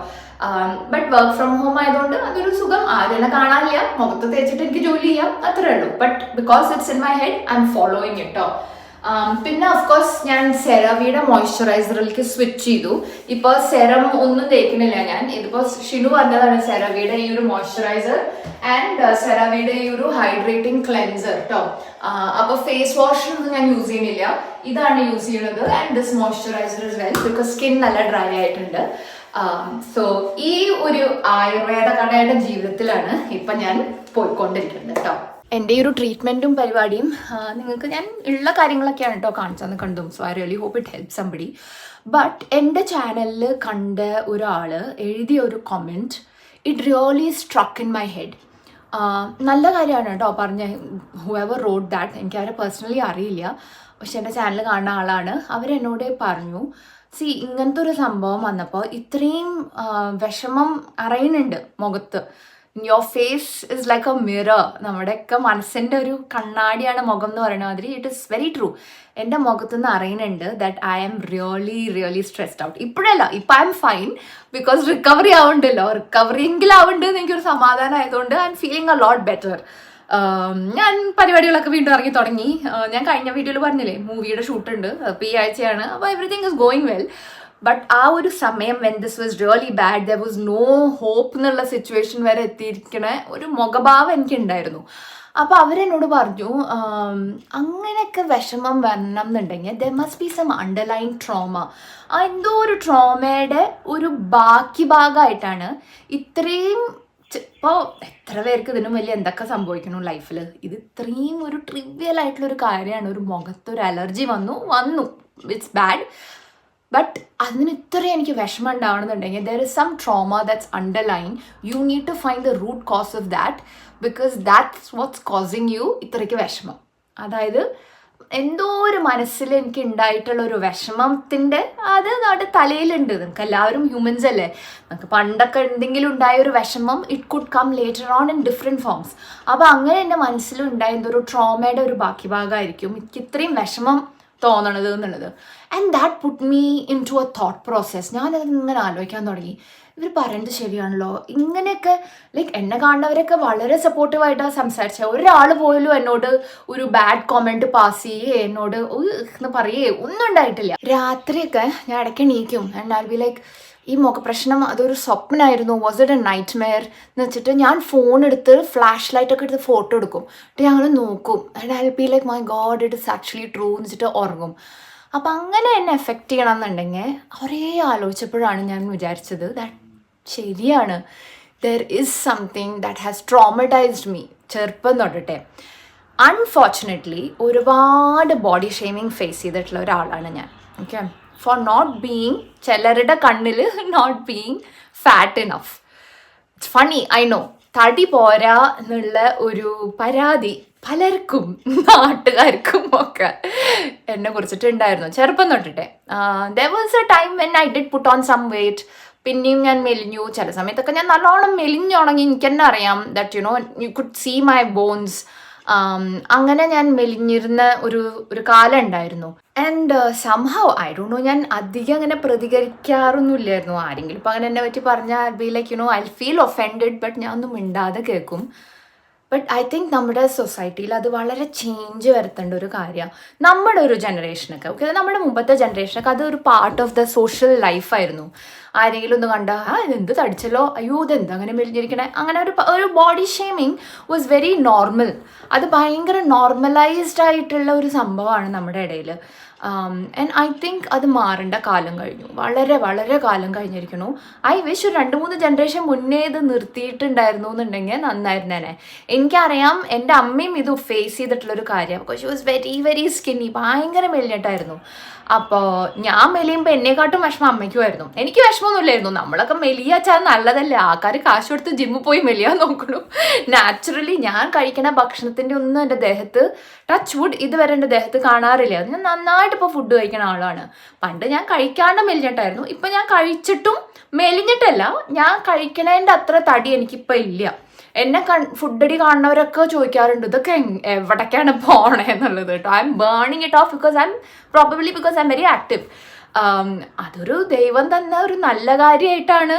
ബട്ട് വർക്ക് ഫ്രം ഹോം ആയതുകൊണ്ട് അതൊരു സുഖം. ആരെന്നെ കാണാനില്ല, മുഖത്ത് തേച്ചിട്ട് എനിക്ക് ജോലി ചെയ്യാം, അത്രേ ഉള്ളൂ. But because it's in my head I M following കേട്ടോ. പിന്നെ ഓഫ്കോഴ്സ് ഞാൻ സെറവിയുടെ മോയ്സ്ചറൈസറിലേക്ക് സ്വിച്ച് ചെയ്തു. ഇപ്പോൾ സെറം ഒന്നും തേക്കുന്നില്ല ഞാൻ. ഇതിപ്പോൾ ഷിനു പറഞ്ഞതാണ് സെറവിയുടെ ഈ ഒരു മോയ്സ്ചറൈസർ ആൻഡ് സെറവിയുടെ ഈ ഒരു ഹൈഡ്രേറ്റിംഗ് ക്ലെൻസർ കേട്ടോ. അപ്പോൾ ഫേസ് വാഷ് ഒന്നും ഞാൻ യൂസ് ചെയ്യുന്നില്ല, ഇതാണ് യൂസ് ചെയ്യുന്നത്. And this moisturiser is well because skin നല്ല ഡ്രൈ ആയിട്ടുണ്ട്. സോ ഈ ഒരു ആയുർവേദ കടയുടെ ജീവിതത്തിലാണ് ഇപ്പം ഞാൻ പോയിക്കൊണ്ടിരിക്കുന്നത് കേട്ടോ. എൻ്റെ ഈ ഒരു ട്രീറ്റ്മെൻറ്റും പരിപാടിയും നിങ്ങൾക്ക് ഞാൻ ഉള്ള കാര്യങ്ങളൊക്കെയാണ് കേട്ടോ കാണിച്ചതെന്ന് കണ്ടും. So I really hope it help somebody. But എൻ്റെ ചാനലിൽ കണ്ട ഒരാൾ എഴുതിയ ഒരു comment, it really struck in my head. നല്ല കാര്യമാണ് കേട്ടോ പറഞ്ഞ. ഹൂഎവർ റോഡ് ദാറ്റ്, എനിക്ക് അവരെ പേഴ്സണലി അറിയില്ല, പക്ഷെ എൻ്റെ ചാനൽ കാണുന്ന ആളാണ്. അവരെന്നോട് പറഞ്ഞു, സി ഇങ്ങനത്തെ ഒരു സംഭവം വന്നപ്പോൾ ഇത്രയും വിഷമം അറിയുന്നുണ്ട് മുഖത്ത്. Your face is like a mirror. നമ്മുടെയൊക്കെ മനസ്സിൻ്റെ ഒരു കണ്ണാടിയാണ് മുഖം എന്ന് പറയുന്ന മാതിരി. It is very true. എൻ്റെ മുഖത്തു നിന്ന് അറിയുന്നുണ്ട് that I am really stressed out. ഇപ്പോഴല്ല, ഇപ്പം I'm fine because recovery ആവുന്നുണ്ടല്ലോ. റിക്കവറിയെങ്കിലും ആവുന്നുണ്ട് എനിക്കൊരു സമാധാനം ആയതുകൊണ്ട് I'm feeling a lot better. ഞാൻ പരിപാടികളൊക്കെ വീണ്ടും ഇറങ്ങി തുടങ്ങി. ഞാൻ കഴിഞ്ഞ വീഡിയോയിൽ പറഞ്ഞില്ലേ മൂവിയുടെ ഷൂട്ടുണ്ട്, അപ്പോൾ ഈ ആഴ്ചയാണ്. അപ്പോൾ everything is going well. But ആ ഒരു സമയം when this was really bad, there was no hope എന്നുള്ള സിറ്റുവേഷൻ വരെ എത്തിയിരിക്കണ ഒരു മുഖഭാവം എനിക്കുണ്ടായിരുന്നു. അപ്പോൾ അവരെന്നോട് പറഞ്ഞു, അങ്ങനെയൊക്കെ വിഷമം വരണം എന്നുണ്ടെങ്കിൽ there must be some underline trauma. എന്തോ ഒരു ട്രോമയുടെ ഒരു ബാക്കി ഭാഗമായിട്ടാണ് ഇത്രയും. ഇപ്പോൾ എത്ര പേർക്ക് ഇതിനും വലിയ എന്തൊക്കെ സംഭവിക്കുന്നു ലൈഫിൽ, ഇത് ഇത്രയും ഒരു ട്രിവിയൽ ആയിട്ടുള്ളൊരു കാര്യമാണ്. ഒരു മുഖത്തൊരു അലർജി വന്നു, ഇറ്റ്സ് ബാഡ്. ബട്ട് അതിന് ഇത്രയും എനിക്ക് വിഷമം ഉണ്ടാവണമെന്നുണ്ടെങ്കിൽ there is some trauma that's underline. You need to find the root cause of that, because that's what's causing you ഇത്രയ്ക്ക് വിഷമം. അതായത് എന്തോ ഒരു മനസ്സിൽ എനിക്ക് ഉണ്ടായിട്ടുള്ള ഒരു വിഷമത്തിൻ്റെ അത് തലയിലുണ്ട്. നമുക്ക് എല്ലാവരും ഹ്യൂമൻസ് അല്ലേ, നമുക്ക് പണ്ടൊക്കെ എന്തെങ്കിലും ഉണ്ടായ ഒരു വിഷമം it could come later on in different forms. അപ്പോൾ അങ്ങനെ എൻ്റെ മനസ്സിൽ ഉണ്ടായിരുന്ന ഒരു ട്രോമയുടെ ഒരു ബാക്കി ഭാഗമായിരിക്കും എനിക്ക് ഇത്രയും വിഷമം തോന്നണത് എന്നുള്ളത്. And that put me into a thought process. ഞാനത് ഇങ്ങനെ ആലോചിക്കാൻ തുടങ്ങി, ഇവർ പറയുന്നത് ശരിയാണല്ലോ. ഇങ്ങനെയൊക്കെ ലൈക്ക് എന്നെ കാണുന്നവരൊക്കെ വളരെ സപ്പോർട്ടീവായിട്ടാണ് സംസാരിച്ചത്. ഒരാൾ പോലും എന്നോട് ഒരു ബാഡ് കോമെൻറ്റ് പാസ് ചെയ്യേ, എന്നോട് എന്ന് പറയേ ഒന്നും ഉണ്ടായിട്ടില്ല. രാത്രിയൊക്കെ ഞാൻ ഇടയ്ക്ക് എണീക്കും ആൻഡ് ഐ ബി ലൈക്ക്, ഈ മുഖപ്രശ്നം അതൊരു സ്വപ്നമായിരുന്നു, was it A night Meyer എന്ന് വെച്ചിട്ട് ഞാൻ ഫോൺ എടുത്ത് ഫ്ലാഷ് ലൈറ്റൊക്കെ എടുത്ത് ഫോട്ടോ എടുക്കും. എന്നിട്ട് ഞങ്ങൾ നോക്കും and I be like my God it is actually true എന്ന് വെച്ചിട്ട് ഉറങ്ങും. അപ്പം അങ്ങനെ എന്നെ എഫക്റ്റ് ചെയ്യണം എന്നുണ്ടെങ്കിൽ കുറേ ആലോചിച്ചപ്പോഴാണ് ഞാൻ വിചാരിച്ചത് ദാറ്റ് ശരിയാണ്, there is something that has traumatised me ചെറുപ്പം തൊട്ടിട്ടെ. അൺഫോർച്ചുനേറ്റ്ലി ഒരുപാട് ബോഡി ഷെയ്മിങ് ഫേസ് ചെയ്തിട്ടുള്ള ഒരാളാണ് ഞാൻ. ഓക്കെ, ഫോർ നോട്ട് ബീയിങ്, ചിലരുടെ കണ്ണിൽ not being fat enough. It's funny, I know. തടി പോരാ എന്നുള്ള ഒരു പരാതി പലർക്കും നാട്ടുകാർക്കും ഒക്കെ എന്നെ കുറിച്ചിട്ടുണ്ടായിരുന്നു ചെറുപ്പം തൊട്ടിട്ടെ. there was a time when I did put on some weight. പിന്നെയും ഞാൻ മെലിഞ്ഞു. ചില സമയത്തൊക്കെ ഞാൻ നല്ലോണം മെലിഞ്ഞുണങ്ങി. എനിക്ക് തന്നെ അറിയാം that you could see my bones. അങ്ങനെ ഞാൻ മെലിഞ്ഞിരുന്ന ഒരു കാലം ഉണ്ടായിരുന്നു. And somehow I don't no, ഞാൻ അധികം അങ്ങനെ പ്രതികരിക്കാറൊന്നുമില്ലായിരുന്നു. ആരെങ്കിലും ഇപ്പം അങ്ങനെ എന്നെ പറ്റി പറഞ്ഞാൽ be like I feel offended, but ഞാൻ ഒന്നും മിണ്ടാതെ കേൾക്കും. ബട്ട് ഐ തിങ്ക് നമ്മുടെ സൊസൈറ്റിയിൽ അത് വളരെ ചേഞ്ച് വരുത്തേണ്ട ഒരു കാര്യമാണ്. നമ്മുടെ ഒരു ജനറേഷനൊക്കെ ഓക്കെ, നമ്മുടെ മുമ്പത്തെ ജനറേഷനൊക്കെ അതൊരു പാർട്ട് ഓഫ് ദ സോഷ്യൽ ലൈഫായിരുന്നു. ആരെങ്കിലും ഒന്ന് കണ്ട ഇതെന്ത് തടിച്ചല്ലോ, അയ്യോ ഇതെന്ത് അങ്ങനെ മെലിഞ്ഞിരിക്കണേ, അങ്ങനെ ഒരു body shaming was very normal. അത് ഭയങ്കര നോർമലൈസ്ഡ് ആയിട്ടുള്ള ഒരു സംഭവമാണ് നമ്മുടെ ഇടയിൽ. ആൻഡ് ഐ തിങ്ക് അത് മാറേണ്ട കാലം കഴിഞ്ഞു, വളരെ വളരെ കാലം കഴിഞ്ഞിരിക്കുന്നു. ഐ വിഷ് ഒരു 2-3 ജനറേഷൻ മുന്നേ ഇത് നിർത്തിയിട്ടുണ്ടായിരുന്നു എന്നുണ്ടെങ്കിൽ നന്നായിരുന്നേനെ. എനിക്കറിയാം എൻ്റെ അമ്മയും ഇത് ഫേസ് ചെയ്തിട്ടുള്ളൊരു കാര്യം. Because she was very very skinny, ഭയങ്കര മെലിഞ്ഞിട്ടായിരുന്നു. അപ്പോൾ ഞാൻ മെലിയുമ്പോൾ എന്നെക്കാട്ടും വിഷമം അമ്മയ്ക്കുമായിരുന്നു. എനിക്ക് വിഷമമൊന്നുമില്ലായിരുന്നു. നമ്മളൊക്കെ മെലിയാച്ചാൽ നല്ലതല്ലേ, ആൾക്കാർ കാശ് കൊടുത്ത് ജിമ്മിൽ പോയി മെലിയാൻ നോക്കണു. നാച്ചുറലി ഞാൻ കഴിക്കണ ഭക്ഷണത്തിൻ്റെ ഒന്നും എൻ്റെ ദേഹത്ത്, ടച്ച് വുഡ്, ഇതുവരെ എൻ്റെ ദേഹത്ത് കാണാറില്ല. അത് ഞാൻ നന്നായിട്ട് ഇപ്പോൾ ഫുഡ് കഴിക്കുന്ന ആളാണ്. പണ്ട് ഞാൻ കഴിക്കാണ്ട് മെലിഞ്ഞിട്ടായിരുന്നു. ഇപ്പം ഞാൻ കഴിച്ചിട്ടും മെലിഞ്ഞിട്ടല്ല, ഞാൻ കഴിക്കണതിൻ്റെ അത്ര തടി എനിക്കിപ്പോൾ ഇല്ല. എന്നെ ഫുഡടി കാണുന്നവരൊക്കെ ചോദിക്കാറുണ്ട് ഇതൊക്കെ എവിടേക്കാണ് പോണേ എന്നുള്ളത് കേട്ടോ. I M burning it off because I M probably because I am very active. അതൊരു ദൈവം തന്നെ ഒരു നല്ല കാര്യമായിട്ടാണ്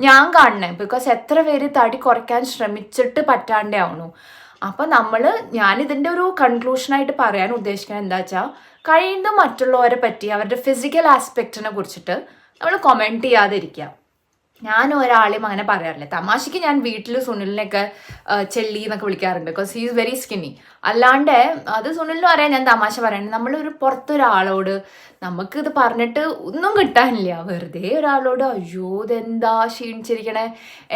ഞാൻ കാണുന്നത്. ബിക്കോസ് എത്ര പേര് തടി കുറയ്ക്കാൻ ശ്രമിച്ചിട്ട് പറ്റാണ്ടേ ആവണു. അപ്പം ഞാനിതിൻ്റെ ഒരു കൺക്ലൂഷനായിട്ട് പറയാൻ ഉദ്ദേശിക്കുന്നത് എന്താ വെച്ചാൽ, കഴിയുന്ന മറ്റുള്ളവരെ പറ്റി അവരുടെ ഫിസിക്കൽ ആസ്പെക്റ്റിനെ കുറിച്ചിട്ട് നമ്മൾ കമൻറ്റ് ചെയ്യാതിരിക്കുക. ഞാൻ ഒരാളെയും അങ്ങനെ പറയാറില്ല. തമാശയ്ക്ക് ഞാൻ വീട്ടിൽ സുനിലിനെയൊക്കെ ചെല്ലി എന്നൊക്കെ വിളിക്കാറുണ്ട്, because he is very skinny. അല്ലാണ്ട് അത് സുനിലിനും അറിയാം ഞാൻ തമാശ പറയണത്. നമ്മളൊരു പുറത്തൊരാളോട് നമുക്കിത് പറഞ്ഞിട്ട് ഒന്നും കിട്ടാനില്ല. വെറുതെ ഒരാളോട് അയ്യോ ഇതെന്താ ക്ഷീണിച്ചിരിക്കണേ.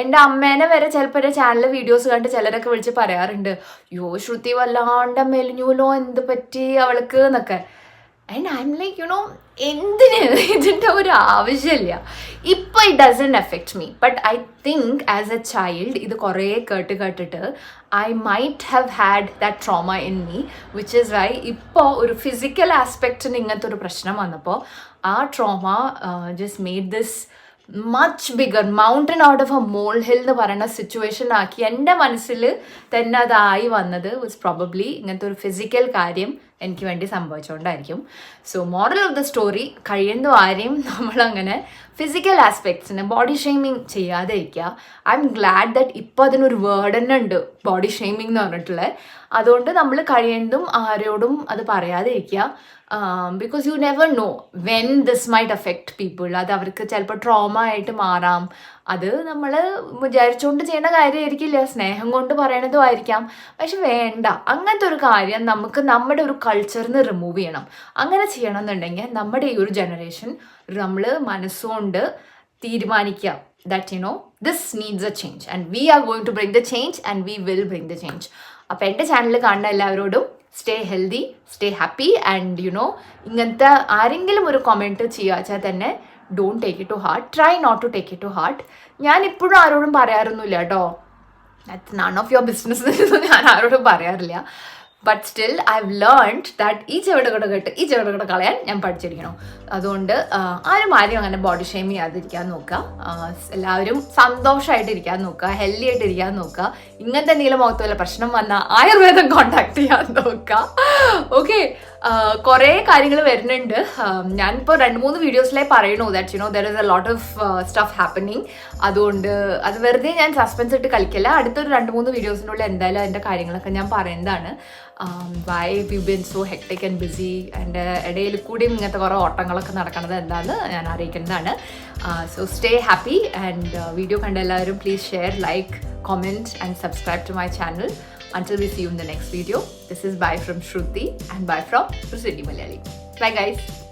എൻ്റെ അമ്മേനെ വരെ ചിലപ്പോൾ എൻ്റെ ചാനലിലെ വീഡിയോസ് കണ്ട് ചിലരൊക്കെ വിളിച്ച് പറയാറുണ്ട് അയ്യോ ശ്രുതി വല്ലാണ്ട് മെലിഞ്ഞൂലോ, എന്ത് പറ്റി അവൾക്ക് എന്നൊക്കെ. ആൻഡ് ഐ എം ലൈക്ക് എന്തിന്, ഇതിൻ്റെ ഒരു ആവശ്യമില്ല. ഇപ്പോൾ it doesn't affect me. But I think as a child ഇത് കുറേ കേട്ടിട്ട് I might have had that trauma in me, which is why ഇപ്പോൾ ഒരു ഫിസിക്കൽ ആസ്പെക്റ്റിന് ഇങ്ങനത്തെ ഒരു പ്രശ്നം വന്നപ്പോൾ ആ trauma just made this much bigger mountain out of a mole hill എന്ന് പറയുന്ന സിറ്റുവേഷൻ ആക്കി. എൻ്റെ മനസ്സിൽ തന്നെ അതായി വന്നത് വാസ് പ്രോബബ്ലി ഇങ്ങനത്തെ ഒരു ഫിസിക്കൽ കാര്യം എനിക്ക് വേണ്ടി സംഭവിച്ചുകൊണ്ടായിരിക്കും. So moral of the story, കഴിയുന്ന ആരെയും നമ്മളങ്ങനെ ഫിസിക്കൽ ആസ്പെക്ട്സിന് ബോഡി ഷെയ്മിങ് ചെയ്യാതെ ഇരിക്കുക. ഐ എം ഗ്ലാഡ് ദറ്റ് ഇപ്പോൾ അതിനൊരു വേർഡ് തന്നെ ഉണ്ട്, ബോഡി ഷെയ്മിങ് എന്ന് പറഞ്ഞിട്ടുള്ളത്. അതുകൊണ്ട് നമ്മൾ കഴിയുന്നതും ആരോടും അത് പറയാതെ ഇരിക്കുക. Because you never know when this might affect people. അത് അവർക്ക് ചിലപ്പോൾ ട്രോമ ആയിട്ട് മാറാം. അത് നമ്മൾ വിചാരിച്ചുകൊണ്ട് ചെയ്യുന്ന കാര്യമായിരിക്കില്ല, സ്നേഹം കൊണ്ട് പറയണതും ആയിരിക്കാം. പക്ഷെ വേണ്ട, അങ്ങനത്തെ ഒരു കാര്യം നമുക്ക് നമ്മുടെ ഒരു കൾച്ചറിൽ നിന്ന് റിമൂവ് ചെയ്യണം. അങ്ങനെ ചെയ്യണം എന്നുണ്ടെങ്കിൽ നമ്മുടെ ഈ ഒരു ജനറേഷൻ നമ്മൾ മനസ്സുകൊണ്ട് തീരുമാനിക്കുക that this needs a change and we are going to bring the change and we will bring the change. അപ്പോൾ എൻ്റെ ചാനൽ കാണുന്ന എല്ലാവരോടും stay healthy, stay happy and ഇങ്ങനത്തെ ആരെങ്കിലും ഒരു കമൻറ്റ് ചെയ്യുക തന്നെ don't take it to heart. Try not to take it to heart. ഞാൻ ഇപ്പോഴും ആരോടും പറയാറൊന്നുമില്ല കേട്ടോ. That's none of your business എന്ന് ഞാൻ ആരോടും പറയാറില്ല. But still I have learned that ഈ ചെവിടെ കൂടെ കളയാൻ ഞാൻ പഠിച്ചിരിക്കണം. അതുകൊണ്ട് ആരും അങ്ങനെ ബോഡി ഷെയിം ചെയ്യാതിരിക്കാൻ നോക്കുക. എല്ലാവരും സന്തോഷമായിട്ടിരിക്കാൻ നോക്കുക, ഹെൽത്തി ആയിട്ടിരിക്കാൻ നോക്കുക. ഇങ്ങനത്തെ എന്തെങ്കിലും മുഖത്ത് വല്ല പ്രശ്നം വന്നാൽ ആയുർവേദം കോൺടാക്ട് ചെയ്യാൻ നോക്കുക. ഓക്കെ, കുറേ കാര്യങ്ങൾ വരുന്നുണ്ട്. ഞാനിപ്പോൾ 2-3 വീഡിയോസിലായി പറയണു that there is a lot of stuff happening. അതുകൊണ്ട് അത് വെറുതെ ഞാൻ സസ്പെൻസ് ഇട്ട് കളിക്കില്ല. അടുത്തൊരു 2-3 വീഡിയോസിനുള്ളിൽ എന്തായാലും അതിൻ്റെ കാര്യങ്ങളൊക്കെ ഞാൻ പറയുന്നതാണ്. Why we been so hectic and busy. എൻ്റെ ഇടയിൽ കൂടിയും ഇങ്ങനത്തെ കുറേ ഓട്ടങ്ങളൊക്കെ നടക്കുന്നത് എന്താണെന്ന് ഞാൻ അറിയിക്കുന്നതാണ്. So stay happy and video കണ്ട എല്ലാവരും please share, like, comment and subscribe to my channel. Until we see you in the next video, this is bye from Shruti and bye from Rusidi Malayali. Bye guys.